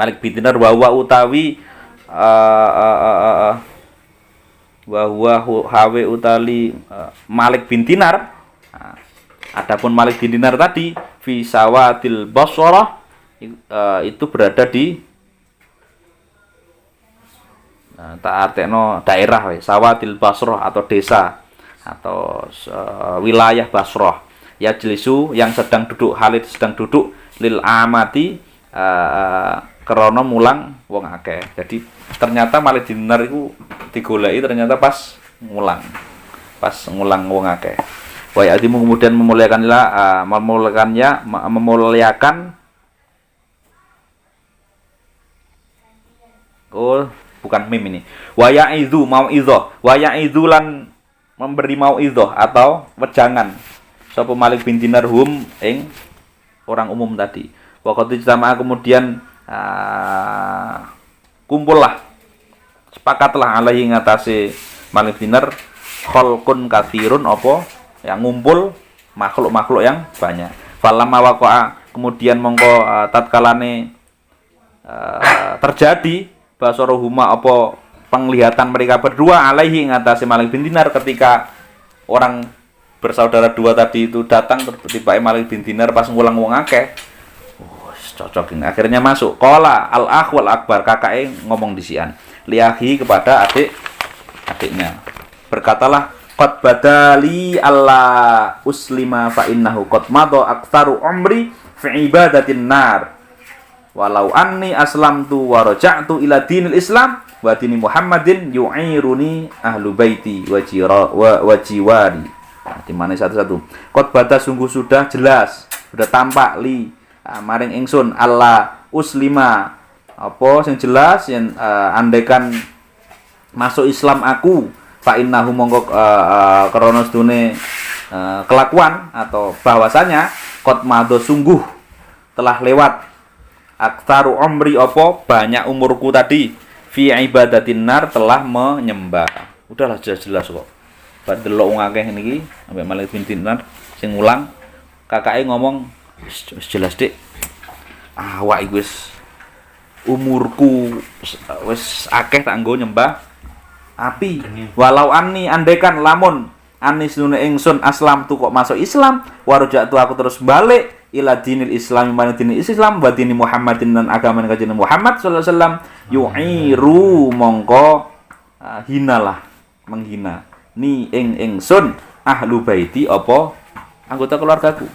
Speaker 1: Malik bin Dinar wa utawi hawe utali Malik bin Dinar. Adapun Malik bin Dinar tadi fi sawatil Basrah itu berada di tak artekno daerah sawatil Basrah atau desa atau wilayah Basrah ya jelisu yang sedang duduk lil amati krana mulang wong akeh. Jadi ternyata Malik bin Dinar itu digoleki ternyata pas ngulang wong akeh. Wa ya'dimu kemudian memuliakan bukan mim ini. Wa ya'izu mau'izah. Wa ya'izu lan memberi mau'izah atau wejangan. Sapa Malik bin Dinar ing orang umum tadi. Wa qad ijtama'a kemudian kumpullah sepakatlah alaihi ngatasi Malik bin Dinar khalqun katsirun apa yang ngumpul makhluk-makhluk yang banyak. Falamma waqa'a kemudian mongko tatkalane terjadi basaruhuma apa penglihatan mereka berdua alaihi ngatasi Malik bin Dinar ketika orang bersaudara dua tadi itu datang tiba-tiba Malik bin Dinar pas ngulang wong akeh. Cocok ini akhirnya masuk. Qala al-akh wal akbar kakake ngomong disian liahi kepada adiknya. Berkatalah qad badali alla uslima fa innahu qad madha aktsaru umri fi ibadatin nar. Walau anni aslamtu wa raja'tu ila dinil Islam wa dini Muhammadin yu'iruni ahlu baiti wa jiwari. Di mana satu-satu. Qad bada sungguh sudah jelas, sudah tampak maring ingsun Allah uslima apa sing jelas yang andaikan masuk Islam aku fa innahu mongko krana sedune kelakuan atau bahwasanya qad madha sungguh telah lewat aktsaru umri apa banyak umurku tadi fi ibadatin nar telah menyembah. Udahlah jelas kok. Padahal wong akeh niki ambek Malik bin Dinar sing ngulang kakake ngomong jelas dik awak iki wis umurku wis akeh tak nggo nyembah api walau anni andaikan lamun anis nune ingsun aslam tu kok masuk Islam warujak tu aku terus balik ila dinil Islam mana dinil Islam wa dini Muhammadin dan agama kanjeng Muhammad sallallahu alaihi wasallam yu'iru mongko hinalah, menghina ni ingsun ahlu baiti apa anggota keluargaku.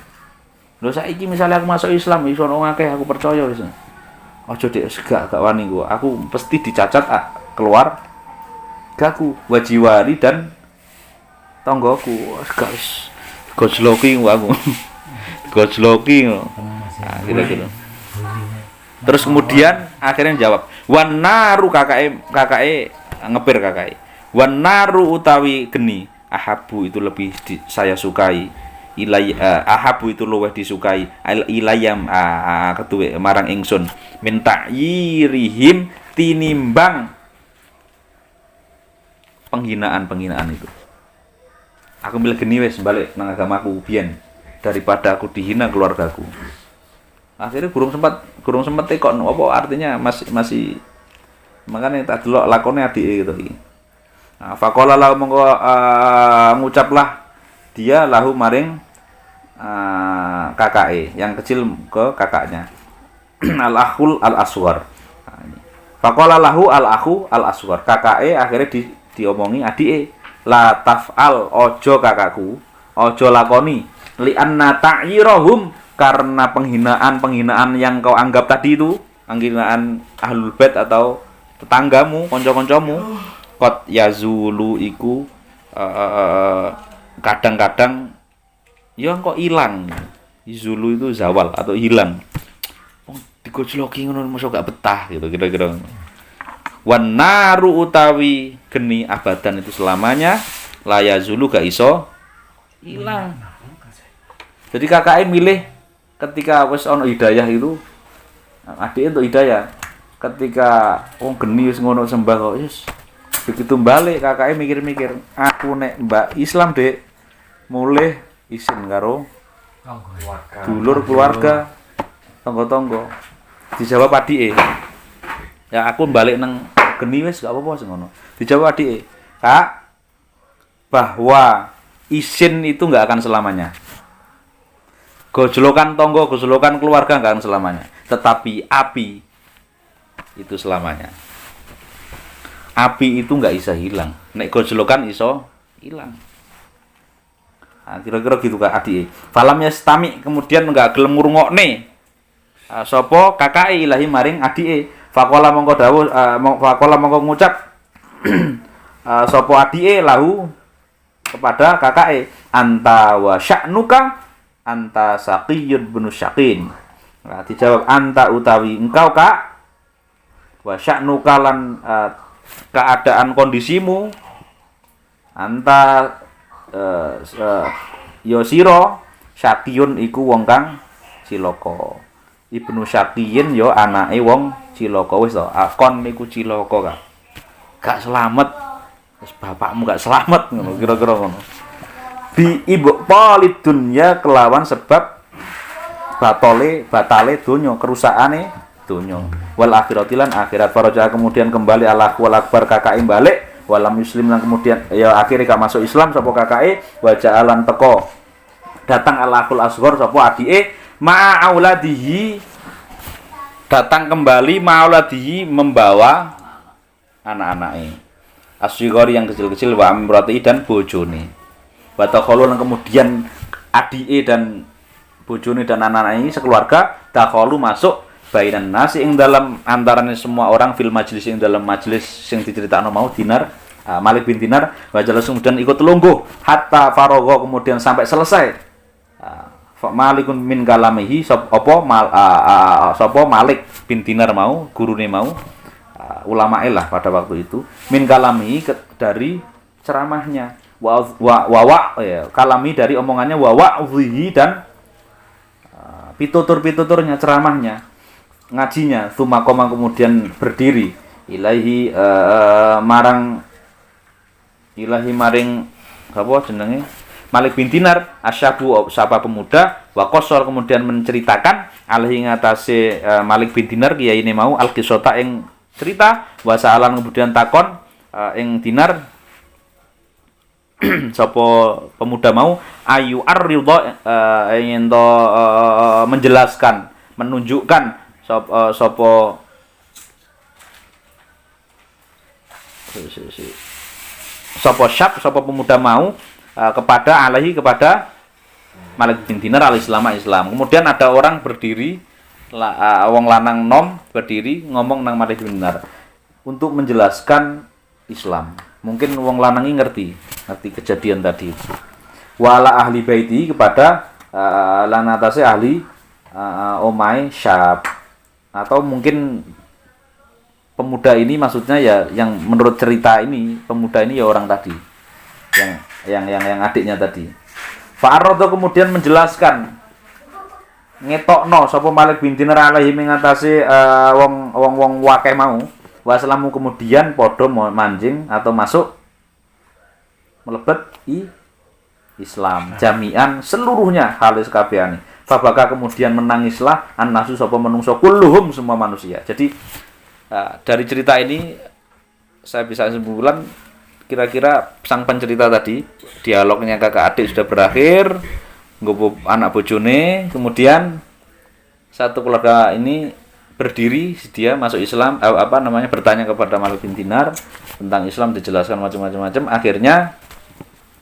Speaker 1: Lho saiki misalnya aku masuk Islam iso wong akeh aku percaya wis. Aja dek gak wani aku pasti dicacat keluar gaku, wajiwari dan tanggoku. Gak wis gojloki aku. Gojloki. Nah, gitu. Terus kemudian akhirnya jawab, "Wan naru kakake ngepir kakake. Wan naru utawi geni, ahabu itu lebih saya sukai. Ahabu itu luwih disukai ilayam ketuwe marang ingsun min ta'yirihim tinimbang penghinaan itu. Aku milih geni wis balik nang agamaku biyen daripada aku dihina keluargaku." Akhirnya gurung sempat kok apa artinya masih makanya tak delok lakone adike gitu iki. Nah, faqala lahu mongko ngucaplah dia lahu maring kakake yang kecil ke kakaknya. Al-akhul al-asghar. Nah, ini. Faqala lahu al-akhu al-asghar. Kakake akhirnya diomongi adike, la taf'al ojo kakakku, ojo lakoni li anna ta'yirahum karena penghinaan yang kau anggap tadi itu, penghinaan ahlul bait atau tetanggamu, kanca-kancamu, qad yazulu iku kadang-kadang ya kok hilang. Zulu itu zawal atau hilang. Wong digojloki ngono mosok gak betah gitu kira-kira. Wan naru utawi geni abadan itu selamanya, la yazulu gak iso hilang. Jadi kakake milih ketika wis ana hidayah itu adike untuk hidayah. Ketika wong geni wis ngono sembah kok wis begitu balik kakake mikir-mikir, aku nek Mbak Islam Dek mulih isin karo dulur keluarga tangga-tangga. Dijawab adike, ya aku balik nang geni wis gak apa-apa sing ngono. Dijawab adike, Kak, bahwa isin itu enggak akan selamanya. Gojlokan tangga, gojlokan keluarga enggak akan selamanya, tetapi api itu selamanya. Api itu enggak bisa hilang. Nek gojlokan iso hilang. Nah, kira-kira gitu Kak adike. Falam yastami kemudian enggak gelem ngrungokne. Sapa kakake ilahi maring adike. Faqala mongko dawuh faqala mongko ngucap sapa adike lahu kepada kakake, anta wa sya'nuka anta saqiyun bin syaqin. Nah, dijawab anta utawi engkau Kak, wa sya'nuka lan keadaan kondisimu, anta yo sira syaqiyun iku wong kang cilaka. Ibnu Syaqiyin yo anake wong cilaka. Wis to, akon niku cilaka Kak. Gak selamat. Wis bapakmu gak selamat ngono kira-kira ngono. Bi ibu palid dunya kelawan sebab batale donya, kerusakane donya. Wal akhiratilan akhirat faraja kemudian kembali Allahu akbar kakake balik walam muslim lan kemudian ya akhirnya gak masuk Islam sapa kakake wa ja'alan teko datang Allahul asghar sapa adike ma'auladihi datang kembali ma'auladihi membawa anak-anake asghar yang kecil-kecil wa amrati dan bojone. Batakholu kemudian adike dan bojone dan anak-anak ini sekeluarga dakholu masuk bainan nasi ing dalam antarane semua orang fil majlis ing dalam majlis sing diceritakno mau Dinar Malik bin Dinar wa jalas kemudian ikut lungguh hatta faragha kemudian sampai selesai Malikun min kalamihi sapa Malik bin Dinar mau gurune mau ulama lah pada waktu itu min kalamihi dari ceramahnya wa kalami dari omongannya wa wa'dhihi dan pitutur-pituturnya ceramahnya ngajinya tumakoma kemudian berdiri ilahi maring apa jenenge Malik bin Dinar asyabu sapa pemuda wa qosor kemudian menceritakan alaihi ngatasé Malik bin Dinar kiyaine mau al-qisata ing cerita wa sa'alan kemudian takon ing Dinar sapa pemuda mau ayu ar-ridha ingin to menjelaskan menunjukkan sapa Sapa syab, sapa pemuda mau kepada Malik bin Dinar al-Islam. Kemudian ada orang berdiri, wong lanang nom berdiri ngomong nang Malik bin Dinar untuk menjelaskan Islam. Mungkin wong lanang ini ngerti kejadian tadi. Wala ahli baiti kepada lanatase ahli omai syab, atau mungkin pemuda ini maksudnya ya yang menurut cerita ini pemuda ini ya orang tadi yang adiknya tadi. Fa'arada kemudian menjelaskan ngetokno sapa Malik bin Dinar alaihi mengatasi wong wakeh mau waslamu kemudian padha manjing atau masuk melebet Islam jami'an seluruhnya halis kabehane. Fabaka kemudian menangislah annasu sapa menungso kulluhum semua manusia. Jadi dari cerita ini saya bisa simpulkan kira-kira sang pencerita tadi dialognya kakak adik sudah berakhir, nggopo anak bojone, kemudian satu keluarga ini berdiri dia masuk Islam, bertanya kepada Malik bin Dinar tentang Islam, dijelaskan macam-macam, akhirnya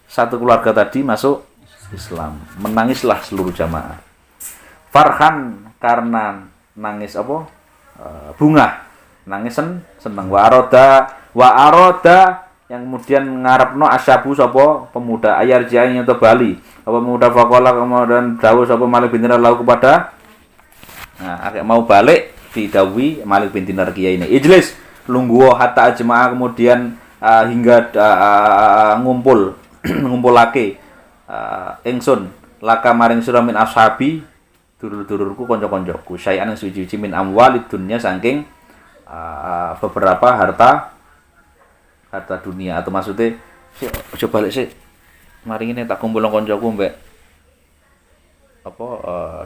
Speaker 1: satu keluarga tadi masuk Islam, menangislah seluruh jamaah. Farhan karena nangis bunga, nangis seneng. Wa aroda yang kemudian ngarepno asyabu sapa pemuda ayar jainya atau Bali. Apa pemuda faqala kemudian dawuh sapa Malik bin Dinar lalu kepada mau balik didawi Malik bin Dinar kiai ini. Ijlis lungguh hatta ajma'a kemudian hingga ngumpulake ingsun laka maring sira min ashabi dulur-dulurku kanca-kancaku sayan suci-suci min amwalid dunya saking beberapa harta dunia, atau maksudnya aja balik sih mari ini tak kumpul koncoku mbek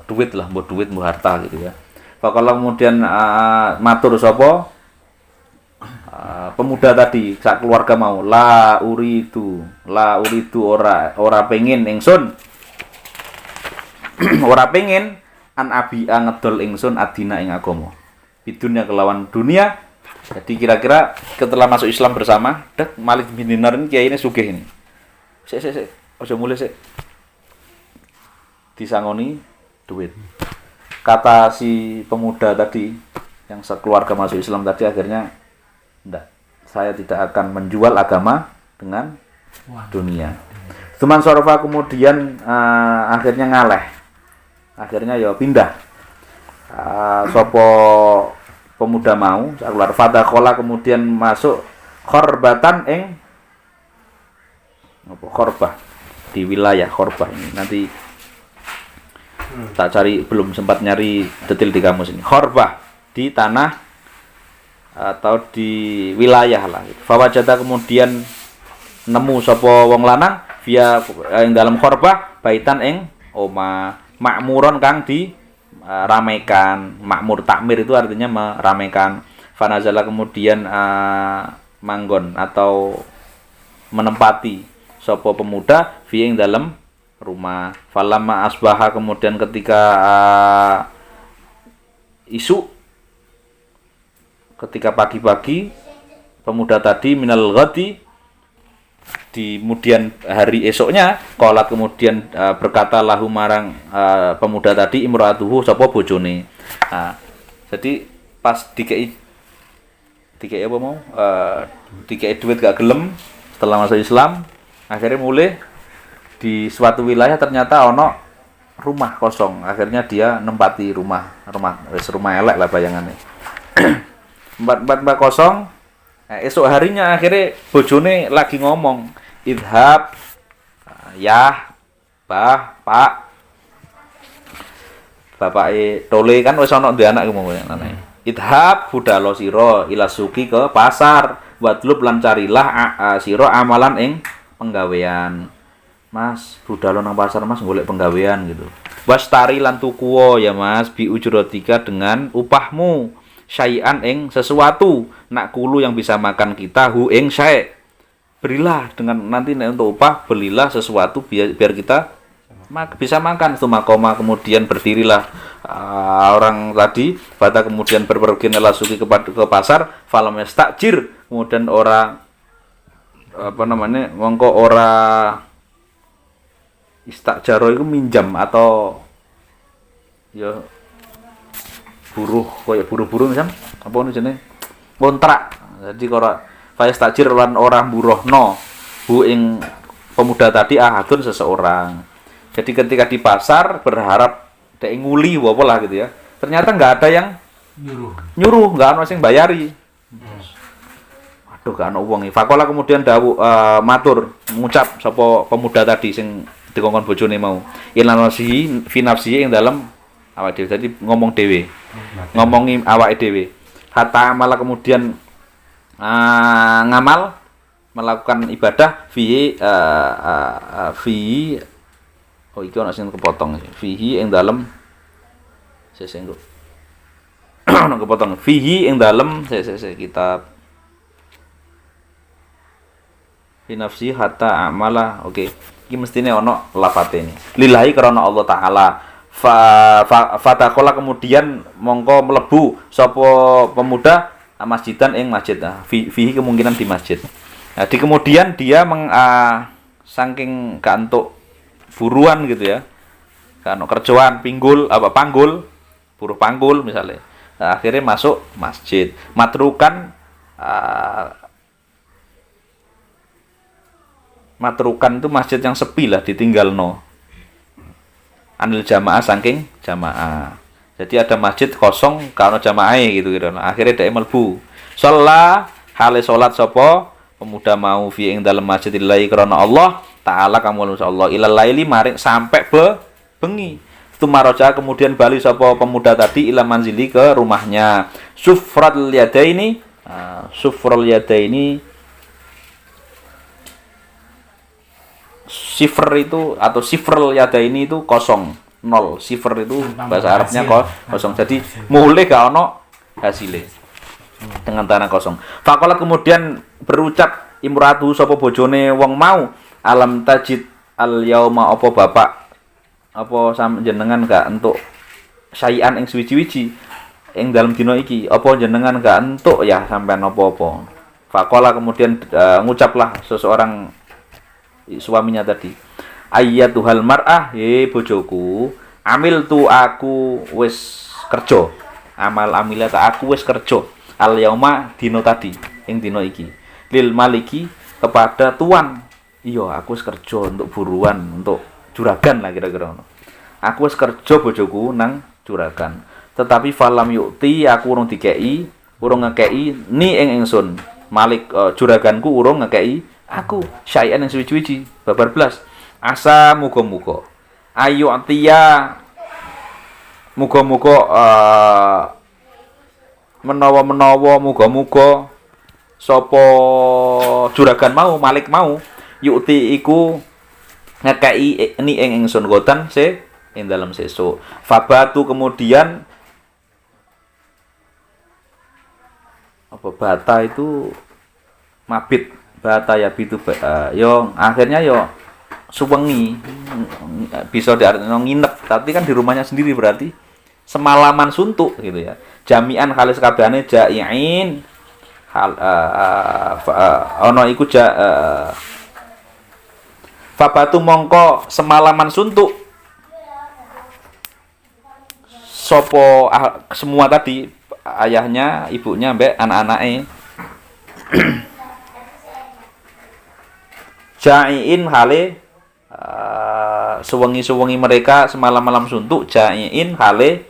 Speaker 1: duit lah, mbok duit mbok harta gitu ya. Kalau kemudian matur sapa pemuda tadi sak keluarga mau la uridu ora pengen ingsun ora pengen an abi ngedol ingsun adina ing agama bidunya kelawan dunia. Jadi kira-kira setelah masuk Islam bersama, Malik bin Dinar ini kiai ini sugih ini. Sik, aja mulai sik. Disangoni duit. Kata si pemuda tadi yang sekeluarga masuk Islam tadi akhirnya enggak, saya tidak akan menjual agama dengan dunia. Cuman sorofa kemudian akhirnya ngaleh. Akhirnya ya pindah. Sopo pemuda mau keluar fadakhola kemudian masuk khorbatan khorbah di wilayah khorbah ini nanti tak cari, belum sempat nyari detail di kamus ini. Khorbah di tanah atau di wilayah lah. Fawajata kemudian nemu sapa wong lanang via ing dalam khorbah baitan ing oma makmuron kang di ramaikan. Makmur takmir itu artinya meramaikan. Fanazala kemudian manggon atau menempati sapa pemuda fi ing dalam rumah. Falamma asbaha kemudian ketika ketika pagi-pagi pemuda tadi minal ghadi di kemudian hari esoknya qalat kemudian berkata lahu marang pemuda tadi imraatuhu sapa bojone. Jadi pas dikei apa mau dikei duit gak gelem setelah masuk Islam, akhirnya mulai di suatu wilayah ternyata ono rumah kosong, akhirnya dia nempati rumah elek lah bayangannya. Mbak kosong. Esok harinya akhirnya bojone lagi ngomong idhab ya pak tole kan wis ana ndek anak ngomong anake. Idhab budalo sira ila suki ke pasar wadlub lan carilah sira amalan ing penggawean. Mas budalo nang pasar Mas golek penggawean gitu. Wastari lan tukuwo ya Mas bi ujratika dengan upahmu. Syai'an ing sesuatu nak kulu yang bisa makan kita hu ing syai'. Berilah dengan nanti untuk upah belilah sesuatu biar kita bisa makan. Tumakoma kemudian berdirilah orang tadi bata kemudian berpergian lasuki ke pasar falam yastajir kemudian orang apa namanya mongko ora istajaro iku minjam atau ya buruh kaya buruh-buruh misal apa jenenge kontrak. Jadi ora faiz tajir lan ora mburuhno hu ing pemuda tadi ahadun seseorang. Jadi ketika di pasar berharap dek nguli apa lah gitu ya. Ternyata nggak ada yang nyuruh, nggak ana sing bayari. Waduh, gak ana wong. Fakola kemudian dawuh matur ngucap sapa pemuda tadi sing dikongkon bojone mau. Ilanasi fi nafsi ing dalem awake dhewe. Jadi ngomong dhewe. Ngomongi awake dhewe. Hatta malah kemudian ngamal melakukan ibadah fi oh iki ana sing kepotong fihi ing dalem sesenggo ana kepotong fihi ing dalem kitab fi nafsi hatta amala. Oke, iki mestine ana lafate ini lillahi karena Allah taala fatakola kemudian mongko mlebu sapa pemuda masjidan ing masjid. Fihi kemungkinan di masjid. Nah, di kemudian dia saking gantuk buruan gitu ya. Kan kerjaan pinggul apa panggul, buruh panggul misalnya. Nah, akhirnya masuk masjid. Matrukan itu masjid yang sepi lah ditinggalno. Anil jamaah saking jamaah. Jadi ada masjid kosong kalau jamaah gitu. Nah, akhirnya dia mlebu. Shalah hale salat sapa pemuda mau fi ing dalem masjidillahi karena Allah taala kamu Allah ilal laili maring sampai bengi. Tumaroja kemudian bali sapa pemuda tadi ila manzili ke rumahnya. Sufral yadaini sifr itu atau sifrul yadaini itu kosong, nol. Sifr itu bahasa Arabnya kosong. Jadi mulai gak ono hasilnya. Dengan tanah kosong. Faqala kemudian berucap imratu sapa bojone wong mau alam tajid al yauma apa bapak apa jenengan gak entuk sayan ing suwi-wiji ing dalem dina iki apa jenengan gak entuk ya sampean apa-apa. Faqala kemudian ngucaplah seseorang suaminya tadi ayyatuhal mar'ah bojoku amil tu aku wis kerja amal amilata aku wis kerja al yauma dino tadi ing dino iki lil maliki kepada tuan. Iya aku wis kerja untuk buruan untuk juragan lah kira-kira ngono. Aku wis kerja bojoku nang juragan tetapi falam yukti aku urung dikei urung ngekei ni ing ingsun malik juraganku urung ngekei aku syai'an yang suwi-wiji babar blas asa muga-muga ayu atiya muga-muga menawa muga-muga sapa juragan mau malik mau yukti iku ngekei ni ing ingsun gotan ing dalem sesuk fabatu kemudian apa bata itu mabit bata ya bitu yo akhirnya yo suwengi bisa diartikan nginep tapi kan di rumahnya sendiri berarti semalaman suntuk gitu ya. Jami'an khalis kabehane jai'in hal ana iku fabatu mongko semalaman suntuk sopo semua tadi ayahnya ibunya mbek anak-anake jai'in hale suwengi-suwengi mereka semalam-malam suntuk jai'in hale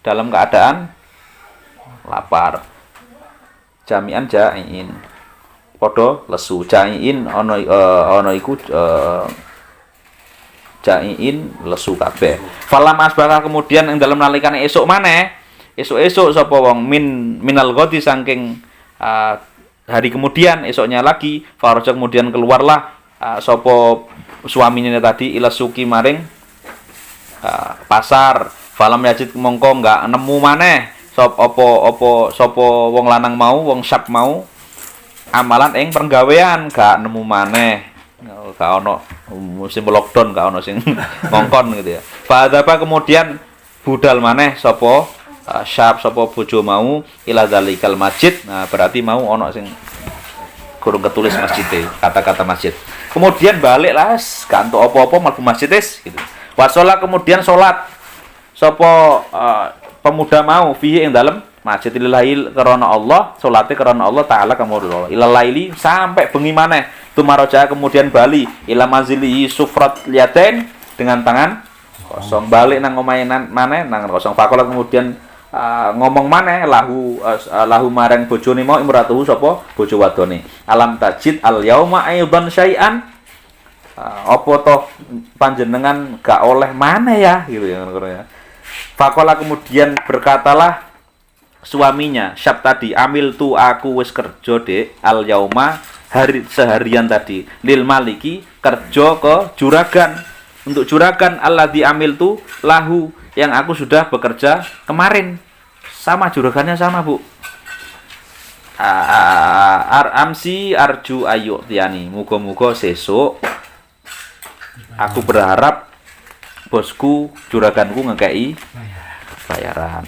Speaker 1: dalam keadaan lapar. Jami'an jai'in padha lesu jai'in ana iku jai'in lesu kabeh. Falam asbara kemudian ing dalem nalikane esuk maneh esuk-esuk sapa wong minal ghadi saking hari kemudian esoknya lagi faraja kemudian keluarlah sapa suaminya tadi ila suki maring pasar falam yajid mongko enggak nemu maneh sapa wong lanang mau wong syab mau amalan ing penggawean gak nemu maneh gak ono musim lockdown gak ono sing ngongkon gitu ya padahal kemudian budal maneh sapa syab sapa bojo mau ila zalikal masjid. Nah berarti mau ono sing Gurung ketulis masjid, kata-kata masjid. Kemudian balik lah, gak entuk apa-apa mlebu masjid gitu. Wasola kemudian salat. Sapa pemuda mau fihi ing dalem masjid lillahi karena Allah, salate karena Allah taala kamullah. Ilal laili sampai bengi maneh. Tumaraja kemudian bali ila manzilihi sufrat liyaten dengan tangan kosong, balik nang omahe maneh nang kosong. Fakola kemudian ngomong maneh lahu marang bojone mau imratuhu sapa bojo wadone. Alam tajid al yauma aidan syai'an. Apa toh panjenengan gak oleh maneh ya gitu ya. Fakola kemudian berkatalah suaminya Syab tadi, amil tu aku wis kerja dek al yauma seharian tadi lil maliki kerja ke juragan, untuk juragan alladzi amil tu lahu yang aku sudah bekerja kemarin. Sama juragannya sama bu. Amsi arju ayu tiani, muga-muga sesuk aku berharap bosku juraganku ngekei bayaran.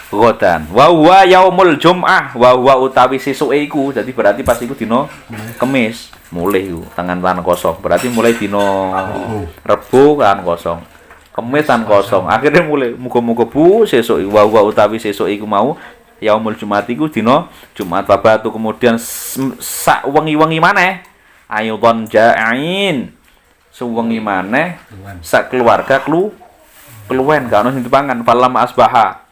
Speaker 1: Godan wa huwa yaumul jum'ah wa huwa utawi sesuke iku, jadi berarti pas iku dina Kamis mulai iku tangan kosong, berarti mulai dina Rebo kan kosong, Kamis tan kosong, akhirnya mulai muga-muga bu sesuk wa huwa utawi sesuke iku mau yaumul Jumat iku dina Jumat. Babatu kemudian sak wengi-wengi maneh ayudon ja'in suwengi maneh sak keluarga keluwen gak ono sing dipangan. Falam asbaha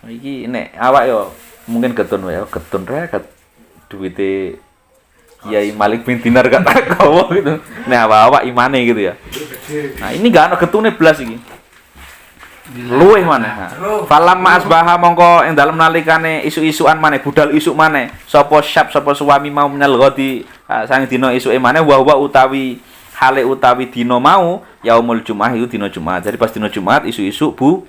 Speaker 1: iki nek awak yo mungkin getun wae, getun rek duwite Kiai Malik bin Dinar gak takowo gitu. Nek awak imane gitu ya. Nah, ini gak ono getune blas iki. Luwih maneh. Falam asbaha mongko ing dalem nalikane isu-isuan maneh, budal isuk maneh. Sapa syab sapa suami mau menyelgoti sang dina isuke maneh wa utawi hale utawi dina mau yaumul Jumat itu dina Jumat. Jadi pas dina Jumat isu-isu bu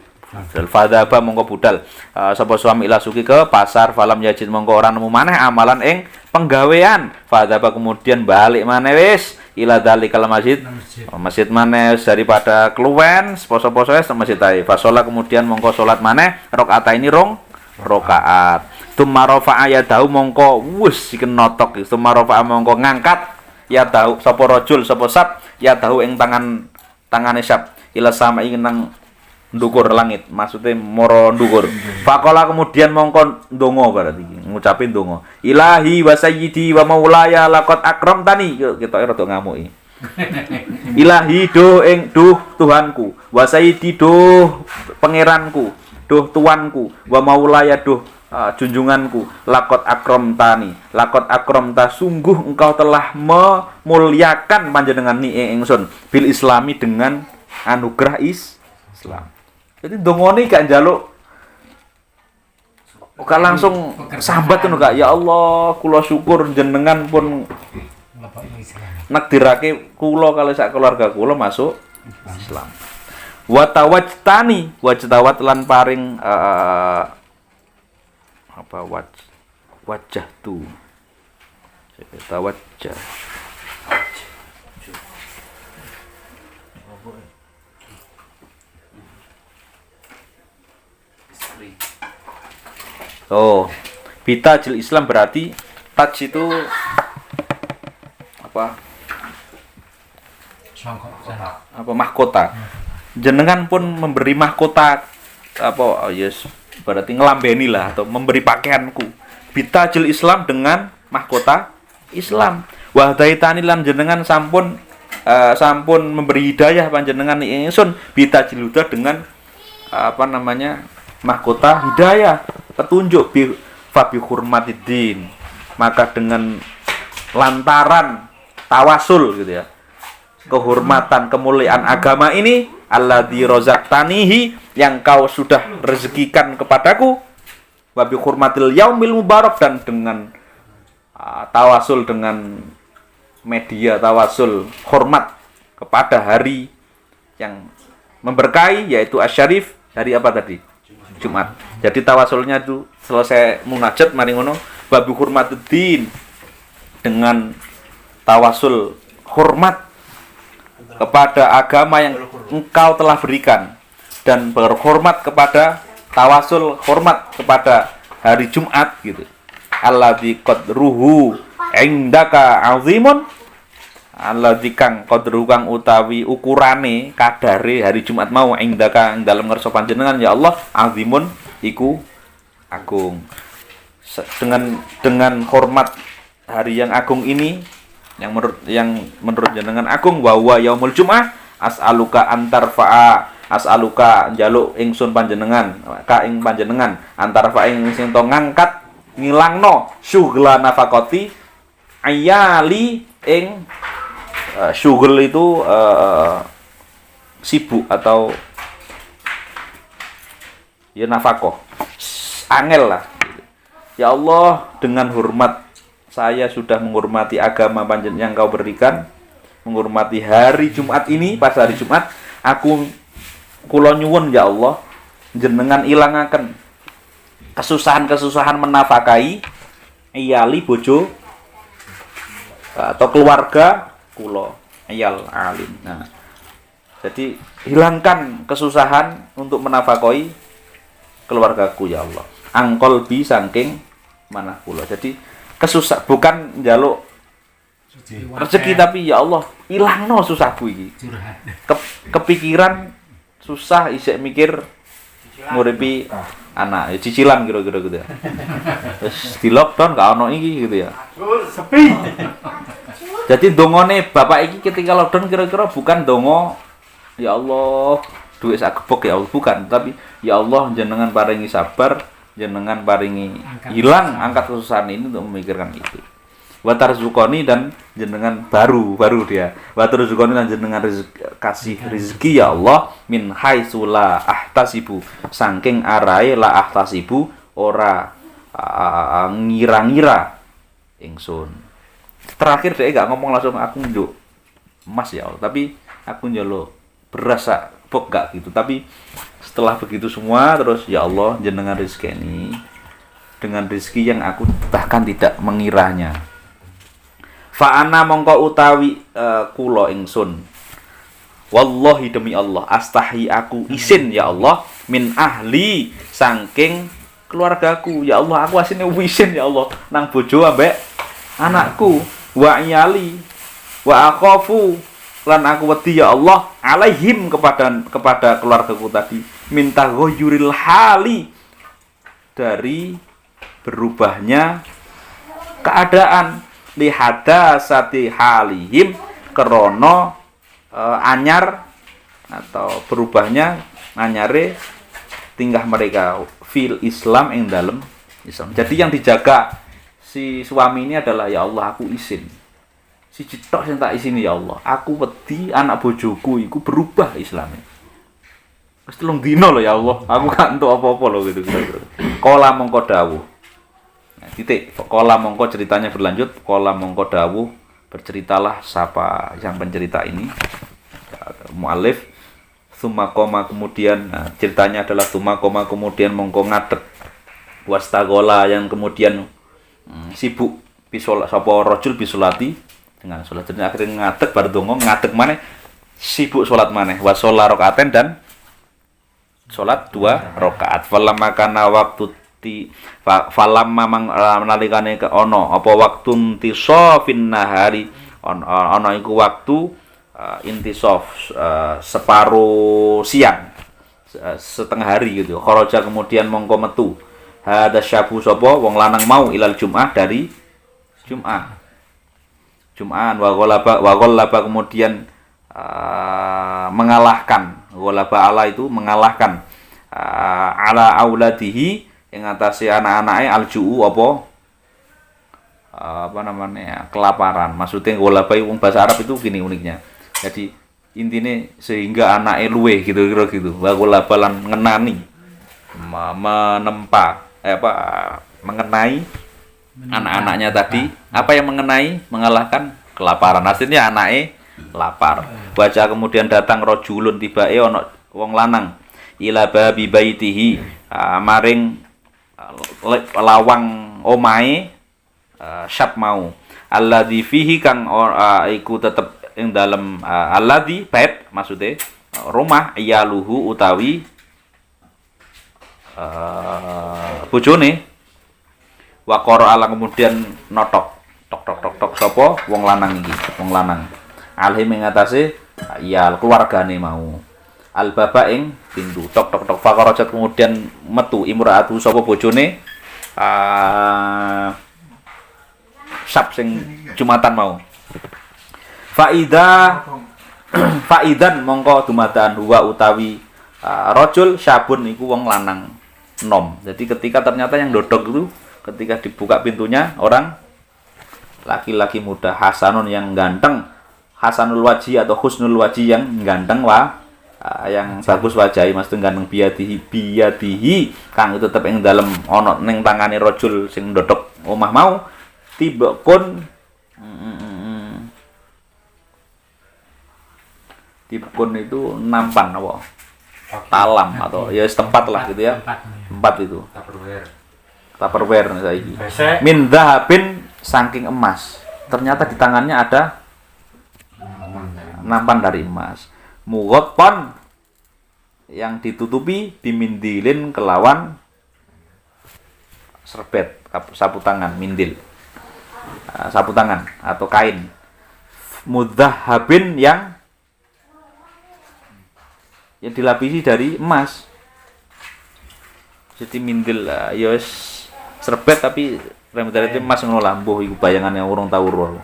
Speaker 1: fadaba mongko budal sapa suami ila suki ke pasar falam yajid mongko ora nemu maneh amalan ing penggawean. Fadaba kemudian balik maneh wis ila dalikal masjid maneh daripada keluwen poso-poso wis masjid ae. Fasola kemudian mongko salat maneh rakaat ini rong rakaat. Tumarafa ayadahu mongko wis iki notok. Tumarafa mongko ngangkat ya tahu sapa rajul sapa sab ya tahu ing tangane sab ila sama ing nang ndukur langit, maksudnya moro ndukur. Fakola kemudian mongkon ndonga berarti ngucapin ndonga. Ilahi wa sayyidi wa maulaya laqad akramtani. Kita rada ngamuki. Ilahi duh Tuhanku, wa sayyidi duh pangeranku, duh tuanku, wa maulaya duh junjunganku, laqad akramtani. Laqad akramta sungguh engkau telah memuliakan panjenengan ni ingsun bil islami dengan anugerah Islam. Jadi dongone gak njaluk kok langsung sambat ngono Kak. Ya Allah, kula syukur jenengan pun nakdirake kula kali sak keluarga kula masuk Islam. Wa tawajtani, wajtawat lan paring wajah tu. Tawajjah. Oh, bitajil Islam berarti taj itu apa? Mahkota. Jenengan pun memberi mahkota apa? Oh yes, berarti ngelambeni lah atau memberi pakaianku. Bitajil Islam dengan mahkota Islam. Wahdaitani lan jenengan sampun memberi hidayah panjenengan ingsun bitajil huda dengan mahkota hidayah, petunjuk fabi hurmatiddin, maka dengan lantaran tawasul gitu ya, kehormatan kemuliaan agama ini alladzi razaqtanihi yang kau sudah rezekikan kepadaku, wabi hurmatil yaumil mubarak, dan dengan tawasul dengan media tawasul hormat kepada hari yang memberkahi yaitu asyarif, hari apa tadi? Jumat. Jadi tawasulnya itu selesai munajat mari ngono babi hurmatuddin, dengan tawasul hormat kepada agama yang engkau telah berikan, dan berhormat kepada tawasul hormat kepada hari Jumat gitu. Alladzi qadruhu indaka azimun alladzi kang qadru kang utawi ukurane kadare hari Jumat mau indaka ing dalem ngarsa panjenengan ya Allah azimun iku agung. Dengan hormat hari yang agung ini yang menurut jenengan agung wa huwa yaumul jum'ah as'aluka antarfa'a as'aluka njaluk ingsun panjenengan ka ing panjenengan antarfa ing sing to ngangkat ngilangno syughla nafaqati ayali ing syughul itu sibuk atau ya nafaqah angel lah. Ya Allah, dengan hormat saya sudah menghormati agama panjenengan yang kau berikan, menghormati hari Jumat ini, pas hari Jumat, kula nyuwun ya Allah, jenengan ilangaken kesusahan-kesusahan menafkahi iyali bojo atau keluarga kula, iyal alim. Nah, jadi hilangkan kesusahan untuk menafkahi keluargaku ya Allah. Angkol bi saking manah kula. Jadi bukan njaluk rezeki tapi ya Allah ilangno susahku iki. Kepikiran susah isek mikir nguripi anak ya cicilan kira-kira gitu ya. Terus di lockdown gak ono iki gitu ya. Sepi. Jadi dongone bapak iki ketika lockdown kira-kira bukan dongo ya Allah duit sak gebok ya Allah bukan, tapi ya Allah jenengan paringi sabar, jenengan paringi hilang angkat kesusahan ini untuk memikirkan itu. Wa tarzukoni dan jenengan baru dia. Wa tarzukoni dan jenengan kasih rezeki ya Allah min haitsu la ahtasibu saking arae la ahtasibu ora ngira-ngira ingsun. Terakhir dia gak ngomong langsung aku njuk emas ya Allah, tapi aku njaluk beras bok gak gitu. Tapi setelah begitu semua terus ya Allah jenengan rezeki ini dengan rezeki yang aku bahkan tidak mengiranya. Fa'ana mongko utawi kula ingsun wallahi demi Allah astahi aku isin ya Allah min ahli saking keluargaku ya Allah aku asine isin ya Allah nang bojo ambek anakku wa iyali wa akhafu lan aku wedi ya Allah alaihim kepada keluargaku tadi minta ghayyuril hali dari berubahnya keadaan lihadasati halihim kerono anyar atau berubahnya anyare tingkah mereka fil Islam ing dalem Islam. Jadi yang dijaga si suami ini adalah ya Allah aku izin si citok sing tak izini ya Allah aku wedi anak bojoku iku berubah Islamnya wis 3 dina lho ya Allah aku gak entuk apa-apa lho gitu. Kala mongko dawuh titik kola mongko ceritanya berlanjut kola mongko dawuh berceritalah siapa yang pencerita ini mu'alif summa koma kemudian ceritanya adalah summa koma kemudian mongko ngadeg wastagola yang kemudian sibuk bisolat sapa rajul bisolati dengan salat jadi akhirnya ngadeg bar donga ngadeg maneh sibuk salat maneh wa sholat rakaaten dan salat 2 rakaat falamma kana waktu falamma menalikane ke ono apa waktu intisofin nahari ono iku waktu intisof separuh siang setengah hari gitu kharaja kemudian mongko metu hada syabu sapa wong lanang mau ilal jum'ah dari Jum'an wa ghalaba kemudian mengalahkan ghalaba ala itu mengalahkan ala auladihi yang atase anak-anake aljuu apa namanya kelaparan. Maksudnya ghalaba wong bahasa Arab itu gini uniknya. Jadi intine sehingga anake luwe gitu kira gitu. Wa ghalaba lan ngenani menempa mengenai anak-anaknya tadi apa yang mengalahkan kelaparan hasilnya anake lapar baca kemudian datang rajulun tibae ana wong lanang ila babi baitihi maring lawang omahe syab mau alladzi fihi kang iku tetep ing dalem alladzi bait maksude rumah iyaluhu utawi bojone wa qara ala kemudian notok tok sapa wong lanang iki, wong lanang. Alhim ing atase iyal keluargane mau. Al baba ing pintu tok fakarajat kemudian metu imraatu sapa bojone sab sing Jumatan mau. Faidan mongko dumadaan huwa utawi rajul syabun iku wong lanang nom. Jadi ketika ternyata yang dodok itu ketika dibuka pintunya orang laki-laki muda hasanun yang ganteng, hasanul waji atau husnul waji yang ganteng yang bagus wajahi maksudnya ganteng biadihi kang itu tetep ing dalem ana ning tangane rajul sing dodok omah mau tibakun itu nampan apa? Talam atau ya setempat lah gitu ya. Tempat itu. Tupperware saiki. Min dhahabin saking emas. Ternyata di tangannya ada nampan dari emas. Mughattan yang ditutupi bimindilin kelawan serbet, sapu tangan, mindil. Sapu tangan atau kain. Mudzahabin yang dilapisi dari emas. Jadi mindil ya serbet tapi remedare emas ngono lah mbuh iku bayangane urung tau ro.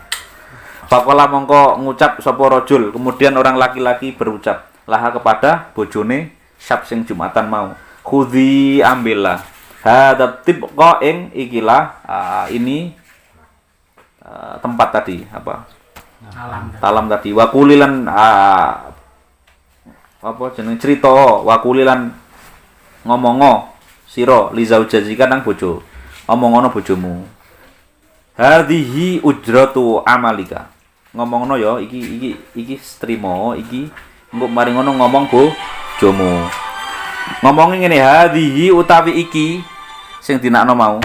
Speaker 1: Faqala mongko ngucap sapa rajul, kemudian orang laki-laki berucap laha kepada bojone syab sing Jumatan mau. Khudhi ambillah. Hadza tibqa ing ikilah ini tempat tadi apa? Talam tadi. Wa kulilan apa jeneng cerita wakulilan ngomongo sira li zaujazika nang bojo ngomongono bojomu hadhihi ujratu amalika ngomongno ya iki trimo iki engko mari ngono ngomong bojomu ngomongi ngene hadhihi utawi iki sing dinakno mau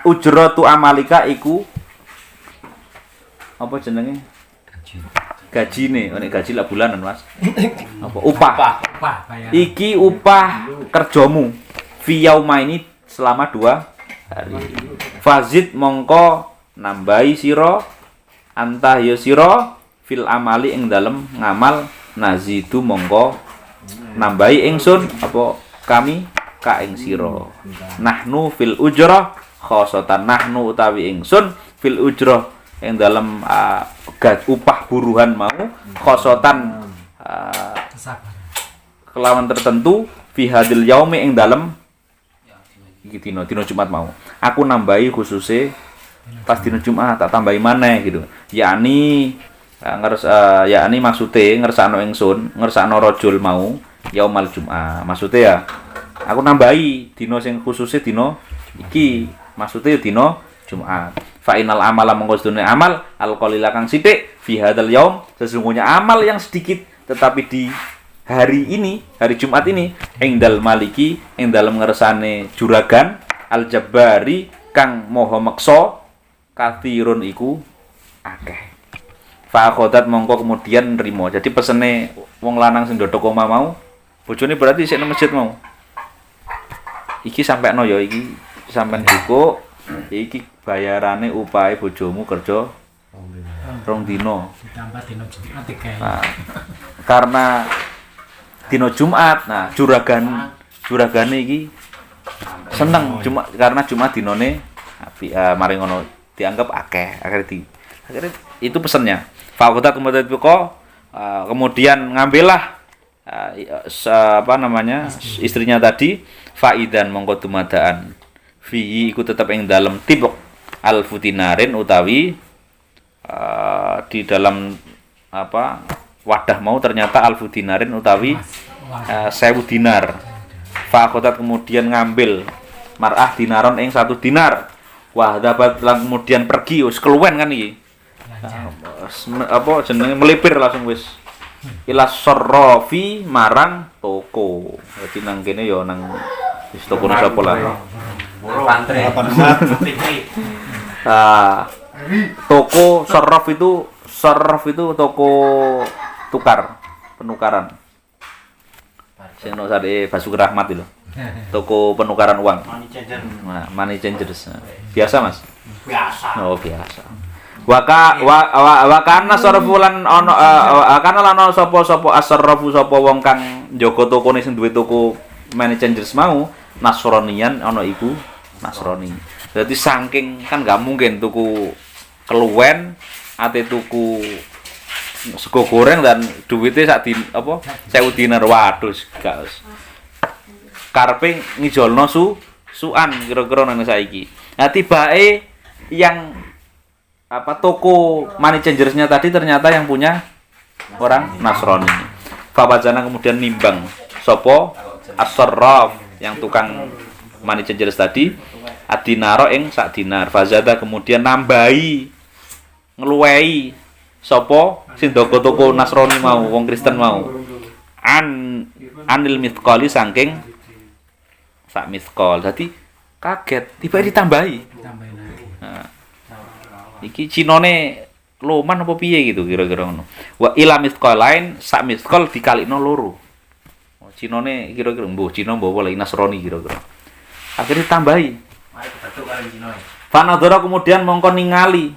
Speaker 1: ujratu amalika iku apa jenenge gajine, nek gaji lah bulanan, Mas. Apa upah iki upah kerjamu fi yaumaini selama 2 hari. Fazid mongko nambahi sira anta ya sira fil amali ing dalem ngamal nazidu mongko nambahi ingsun apa kami ka ing sira. Nahnu fil ujrah khosatan nahnu utawi ingsun fil ujrah yang dalam upah buruhan mau khosotan kelawan tertentu fi hadil yaumi ing dalem iki dina Jumat mau aku nambahi khususe pas dina Jumat tak tambahi maneh gitu yakni yakni maksude ngersakno ingsun ngersakno rajul mau yaumal Jumat maksude ya aku nambahi dina sing khususe dina iki maksude dina Jumat. Fa'inal amala mengkosdune amal al-qalila kang sithik fi hadzal yaum sesungguhnya amal yang sedikit tetapi di hari ini hari Jumat ini engdal maliki ing dalem ngersane juragan al-jabbari kang maha meksa kathirun iku akeh. Fa khodat mongko kemudian nrimo. Jadi pesene wong lanang sing ndodok omah mau bojone berarti sik nang masjid mau. Iki sampekno ya iki sampean cukup iki bayarane upahe bojomu kerja 2 dina ditambah dina Jumat iki. Karena dina Jumat, nah juragane iki seneng cuma karena Jumat dinane mari ngono dianggap akeh akhirnya itu pesennya. Fakultas kemudian ngambillah apa namanya istrinya tadi faidan mongko dumadaan fihi iku tetep ing dalem tibok alfutinarin utawi di dalam apa wadah mau ternyata alfutinarin utawi 1000 dinar. Fakotat kemudian ngambil mar'ah dinaron ing 1 dinar. Wah dapat kemudian pergi wis keluwen kan iki. Apa jenenge melipir langsung wis ila sorrofi marang toko. Dadi nang kene ya nang wis toko sapa lah. Toko sorrof itu toko penukaran. Sing ono sare Basuki Rahmat itu. Toko penukaran uang. Money changers. Biasa, Mas.
Speaker 2: Biasa.
Speaker 1: Oh, biasa. Wa kana sarfulan ana kana lan sapa asrafu sapa wong kang njaga tokone sing duwe toko managers mau Nasronian ana iku Nasrani. Berarti saking kan gak mungkin tuku keluwen ate tuku sego goreng dan duwite sak apa 1000 dinar waduh gak karepe ngijolno suan kira-kira nang saiki. Nah tibake yang apa toko money changersnya tadi ternyata yang punya orang Nasrani. Fawazana kemudian nimbang sapa as-sarraf yang tukang money changers tadi adinaro ing sak dinar. Fazada kemudian nambahi ngluwehi sapa sing toko Nasrani mau, wong Kristen mau. Anil mithqali saking sak mithqal. Dadi kaget tiba ditambahi. Nah, iki cinone loman apa piye gitu kira-kira ngono. Wa ila mithqal lain sak mithqal dikalikno loro. Cinone kira-kira mbuh Cina mbawa lagi Nasrani kira-kira. Akhirnya tambahi.
Speaker 2: Mari kebetuk kali Cina.
Speaker 1: Fanadhara kemudian mongko ningali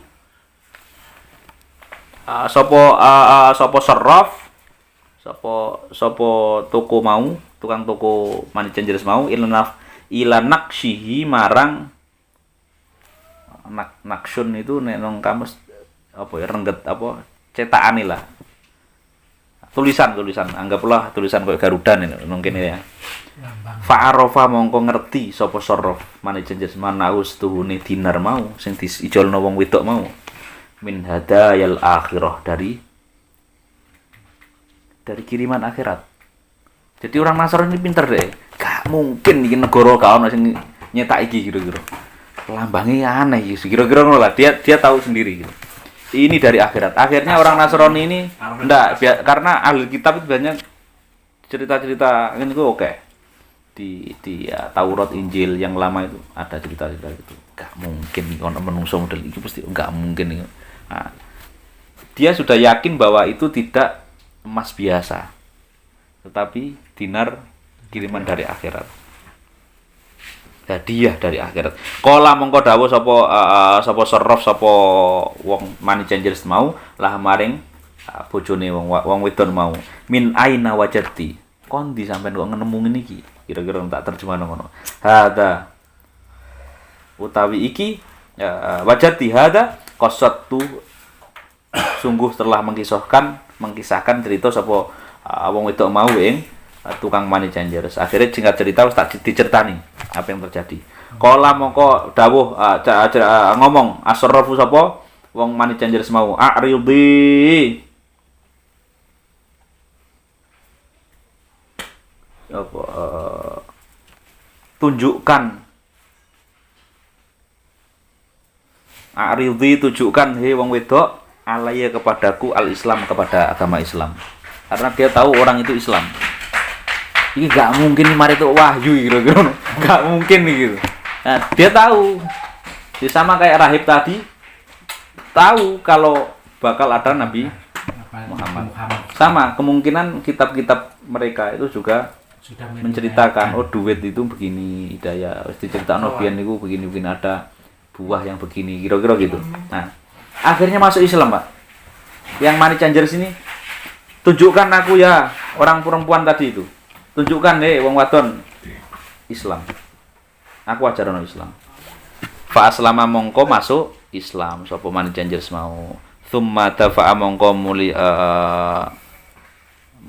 Speaker 1: sapa sarraf sapa toko mau, tukang toko money changers mau ila naqshihi marang naksun itu nek nang kamus apa ya rengget apa cetakane lah. Tulisan anggaplah tulisan kayak Garuda nang kene ya. Fa'arafa mongko ngerti sapa sarraf money changers manaus tuhune dinar mau sing diijolno wong wedok mau min hadayal akhirah dari kiriman akhirat. Jadi orang Nasrani ini pinter deh. Gak mungkin iki negara gak ono sing nyetak iki kira-kira. Lambangnya aneh iki kira-kira ngono lah. Dia tahu sendiri gitu. Ini dari akhirat. Akhirnya orang Nasrani ini enggak karena ahli kitab itu banyak cerita-cerita ini kok oke. Di ya, Taurat Injil yang lama itu ada cerita-cerita gitu. Gak mungkin nih ono menungso model iki pasti gak mungkin nih. Nah, dia sudah yakin bahwa itu tidak emas biasa, tetapi dinar kiriman dari akhirat, hadiah dari akhirat. Kala mongko dawuh sapa sarraf sapa wong money changers mau lah maring bojone wong wedon mau min aina wajati kondi sampean kok nemu ngene iki kira-kira tak terjemahno ngono. Hada utawi iki wajati hada qasattu sungguh telah mengisahkan cerita sapa wong wedok mau ing tukang money changers. Akhirnya singkat cerita wis tak diceritani apa yang terjadi. Kala mongko dawuh ngomong asrafu sapa wong money changers mau a'ridi apa tunjukkan a'ridi tunjukkan he wong wedok alaya kepadaku al-Islam kepada agama Islam. Karena dia tahu orang itu Islam. Ini gak mungkin nih mari itu wahyu kira-kira. Gak mungkin nih gitu. Nah, dia tahu. Dia sama kayak rahib tadi tahu kalau bakal ada Nabi Muhammad. Sama kemungkinan kitab-kitab mereka itu juga sudah menceritakan oh duit itu begini, hidayah diceritakan biyen niku begini-begini ada buah yang begini kira-kira gitu. Nah, akhirnya masuk Islam, Pak. Yang money changers ini tunjukkan aku ya orang perempuan tadi itu. Tunjukkan wong wadon Islam. Aku ajaran Islam. Fa aslama mongko masuk Islam sapa money changers mau. Tsumma dafa'a mongko muli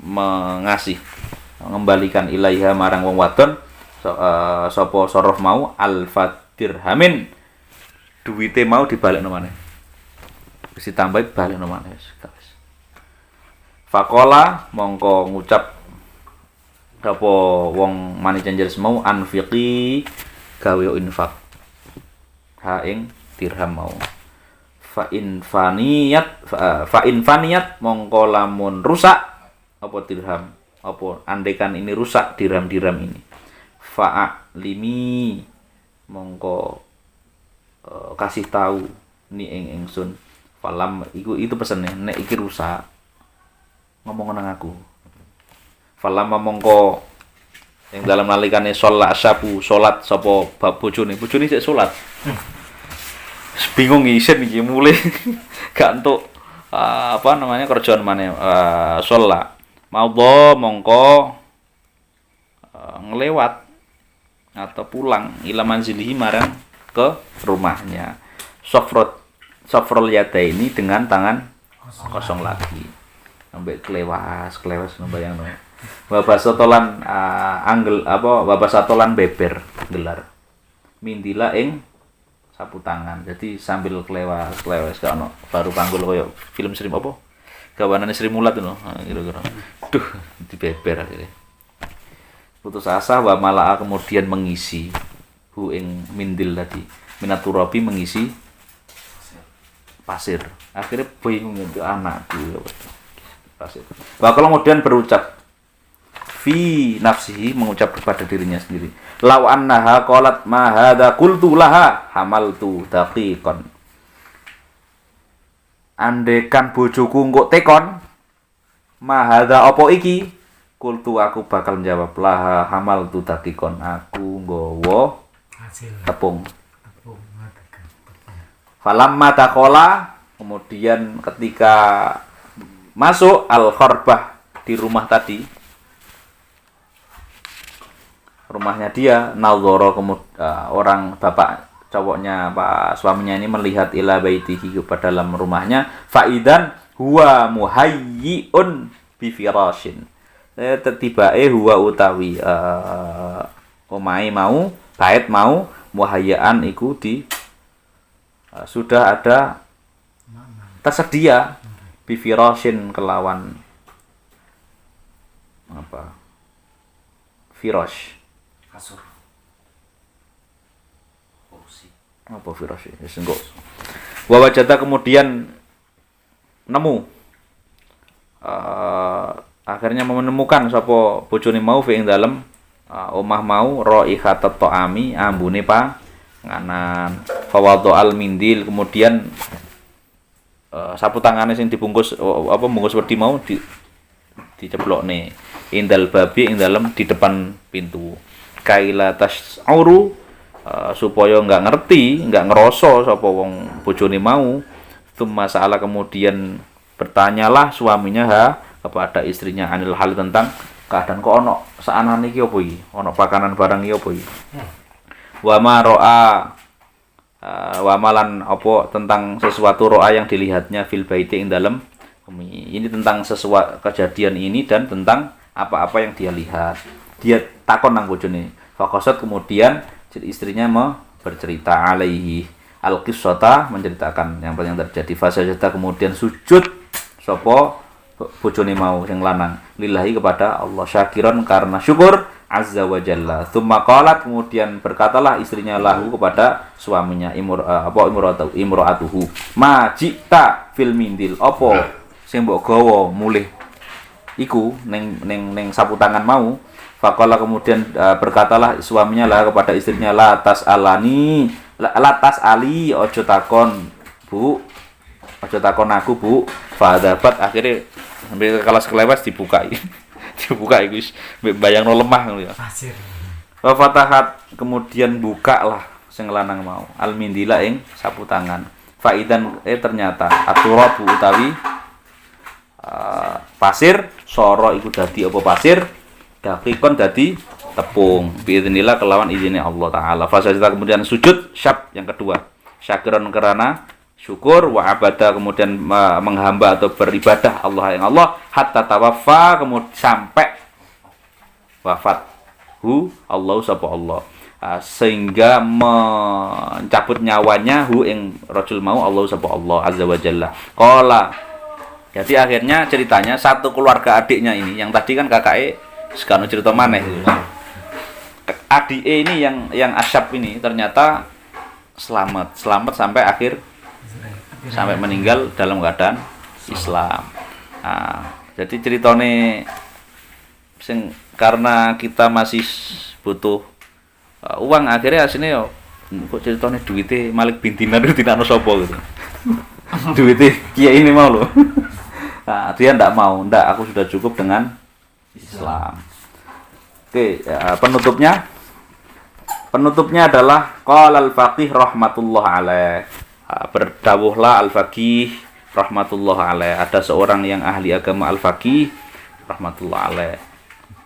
Speaker 1: mengasih mengembalikan ilaiha marang wong wadon sapa sorof mau al-fadirhamin duwite mau dibalekno maneh. Wis ditambahi balekno maneh. Faqala mongko ngucap apa wong money changers mau anfiqi gawe infak ha ing dirham mau fa in faniyat mongko lamun rusak apa dirham apa andekan ini rusak dirham ini fa'limi mongko kasih tahu ni ing ingsun falam itu pesene nek iki rusak ngomong nang aku falam mongko yang dalam nalikane salat sapa bojone sik salat Bingung isin iki mulai gak entuk apa namanya kerjaan maneh sholat. Maudho mongko ngelewat atau pulang ila manzilihi marang ke rumahnya. Sofrol yada ini dengan tangan kosong lagi. Sampai kelewas nembayangno. Babas sotolan anggel apa babas sotolan beber gelar. Mindila ing sapu tangan. Jadi sambil kelewas gak ono baru panggul koyo film Sri apa? Gawanane Sri Mulat ngono. Kira-kira. Duh, dibeber akhirnya. Putus asa wa malaa kemudian mengisi hu ing mindil tadi. Minaturabi mengisi pasir. Akhirnya bingung itu anakku ya pasir. Wa kalau kemudian berucap fi nafsihi mengucap kepada dirinya sendiri. Law annaha qalat ma hadza qultu laha hamaltu daqiqan. Andekan bojoku engko tekon ma hadza apa iki? Qultu aku bakal jawab laha hamaltu daqiqan. Aku nggawa tepung. Falamma taqala kemudian ketika masuk al-kharbah di rumah tadi rumahnya dia nazara orang bapak cowoknya pak suaminya ini melihat ila baitihi kepada dalam rumahnya faidan huwa muhayyiun bi firashin tibae huwa utawi omahe mau bait mau muhayyaan iku di sudah ada tersedia bi firashin kelawan apa firash
Speaker 2: kasur kursi
Speaker 1: apa firash ya sengko wa wajata kemudian nemu akhirnya menemukan sapa bojone mau fi ing dalem omah mau raihatat ta'ami ambune panganan fawadhu al mindil kemudian sapu tangannya sing dibungkus apa bungkus wedi mau diceblokne indal babi ing dalem di depan pintu kaila tas'uru supaya enggak ngerti, enggak ngeroso sapa wong bojone mau. Tsumma sa'ala kemudian bertanyalah suaminya kepada istrinya anil hal tentang keadaan kok ono saanane iki opo iki? Ono pakanan barang iki opo iki? Wa ma ra'a wa malan apa tentang sesuatu ro'a yang dilihatnya fil baiti ing dalem ini tentang sesuatu kejadian ini dan tentang apa-apa yang dia lihat. Dia takon nang bojone. Faqasat kemudian istrinya mau bercerita alaihi al-qissata menceritakan yang terjadi. Fasajata kemudian sujud sapa bojone mau sing lanang lillahi kepada Allah syakiran karena syukur azza wa jalla. Tsumma qalat kemudian berkatalah istrinya lahu kepada suaminya imra'atuhu ma jita fil mindil apa sing mbok gawa mulih iku ning sapu tangan mau. Faqala kemudian berkatalah suaminya lah kepada istrinya latas ali ojo takon bu ojo takon aku bu fadabat akhirnya sampai kelas kelewas dibukai iku bayangno lemah ngono ya pasir wa fatahat kemudian buka lah sing lanang mau al mindila ing sapu tangan faidan ternyata aturabu utawi pasir soro iku dadi apa pasir dakikon dadi tepung biidznillah kelawan izinnya Allah taala. Fasajada kemudian sujud syab yang kedua syakiran karena syukur wa abada kemudian menghamba atau beribadah Allah yang Allah hatta tawaffa kemudian sampai wafat Allah sapa Allah sehingga mencabut nyawanya ing rajul mau Allah sapa Allah azza wa jalla qala. Jadi akhirnya ceritanya satu keluarga adiknya ini yang tadi kan kakaknya sekarang cerita maneh gitu. Adik ini yang asyab ini ternyata selamat sampai akhir sampai meninggal dalam keadaan Islam. Jadi ceritane sing karena kita masih butuh uang akhirnya aslinya kok ceritane duite Malik bin Dinar dinakno sapa gitu. Duite kiai ini mau loh. Nah, dia ndak mau, aku sudah cukup dengan Islam. Oke, penutupnya adalah qala al-faqih rahmatullah alaih. Berdawuhlah al-faqih rahmatullah alaih. Ada seorang yang ahli agama al-faqih rahmatullah alaih.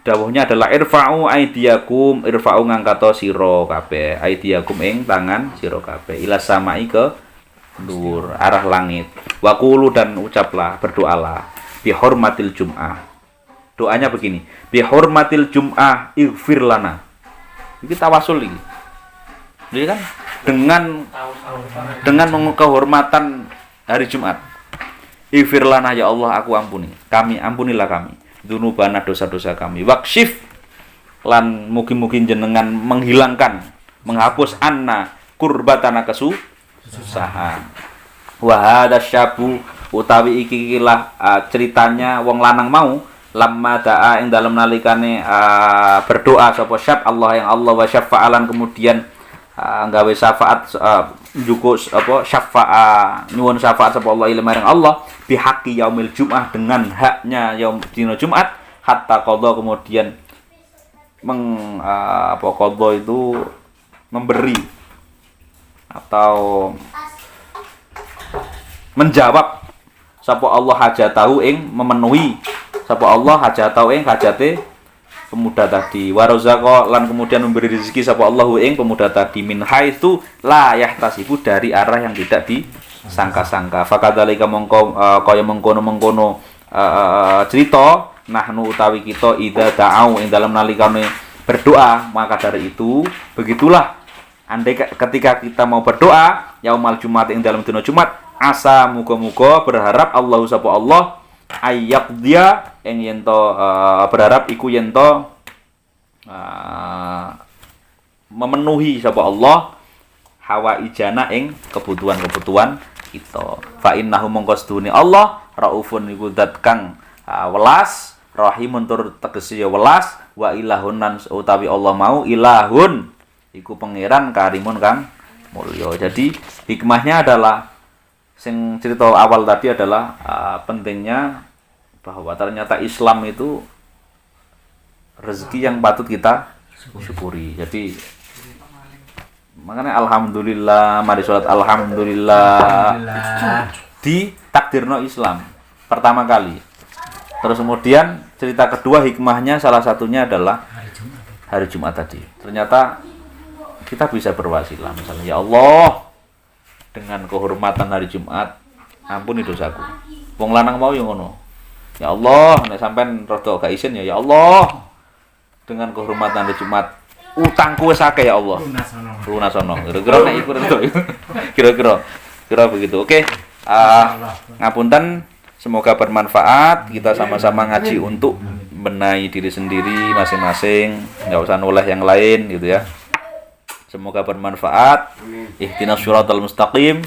Speaker 1: Dawuhnya adalah irfa'u aidiyakum, irfa'u ngangkato sira kabeh, aidiyakum ing tangan sira kabeh ila samai ke dhuwur arah langit. Wa qulu dan ucaplah, berdoalah bi hormatil jum'ah. Doanya begini, bi hormatil jum'ah ighfir lana. Iki tawasul iki. Jadi kan dengan kehormatan hari Jumat. Ighfir lana ya Allah, aku ampuni. Ampunilah kami. Dzunubana dosa-dosa kami. Wakshif lan mugi-mugi jenengan menghilangkan, menghapus anna kurbatana kesusahan. Wa hadza syabu utawi ikilah ceritanya wong lanang mau lamma da'a ing dalem nalikane berdoa sapa syab Allah yang Allah wa syafa'alan kemudian nggawe syafaat njugo apa syafa'a nyuwun syafaat sapa Allah ilmu maring Allah bihaqi yaumil Jum'ah dengan haknya yaum dina Jumat hatta qadha kemudian qadha itu memberi atau menjawab sapa Allah hajatahu ing memenuhi sapa Allah hajatahu ing hajate pemuda tadi warazaqa lan kemudian memberi rezeki sapa Allahu ing pemuda tadi min haitsu la yahtasibu dari arah yang tidak disangka-sangka fakadzalika mongko kaya mengkono-mengkono cerita nahnu utawi kita idza da'au ing dalam nalikane berdoa maka dari itu begitulah andai ketika kita mau berdoa yaumal Jumat ing dalam dina Jumat asa muga-muga berharap Allah sapa Allah ayak dia yang yento berharap iku yento memenuhi sapa Allah hawa ijana ing kebutuhan-kebutuhan kita. Fa innahu mongkostune Allah raufun iku zat kang welas rahimun tur tegese ya welas wa ilahun nan utawi Allah mau ilahun iku pangeran karimun kang mulya. Jadi hikmahnya adalah sing cerita awal tadi adalah pentingnya bahwa ternyata Islam itu rezeki yang patut kita syukuri. Jadi makanya alhamdulillah, mari sholat alhamdulillah di takdirno Islam pertama kali. Terus kemudian cerita kedua hikmahnya salah satunya adalah hari Jumat tadi. Ternyata kita bisa berwasilah misalnya ya Allah dengan kehormatan hari Jumat ampuni dosaku. Wong lanang mau yang ngono. Ya Allah, nek sampean rada gak isin ya Allah. Dengan kehormatan hari Jumat, utangku wis akeh ya Allah. Lunasono. Kira-kira nek iku kira-kira begitu. Oke. Ngapunten, semoga bermanfaat. Kita sama-sama ngaji untuk benahi diri sendiri masing-masing, enggak usah noleh yang lain gitu ya. Semoga bermanfaat. Ihdinas syiratal mustaqim.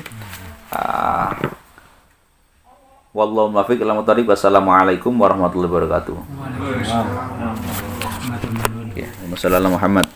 Speaker 1: Wallahu muwaffiq ila thoriq. Wassalamualaikum warahmatullahi wabarakatuh. Ya, Muhammad.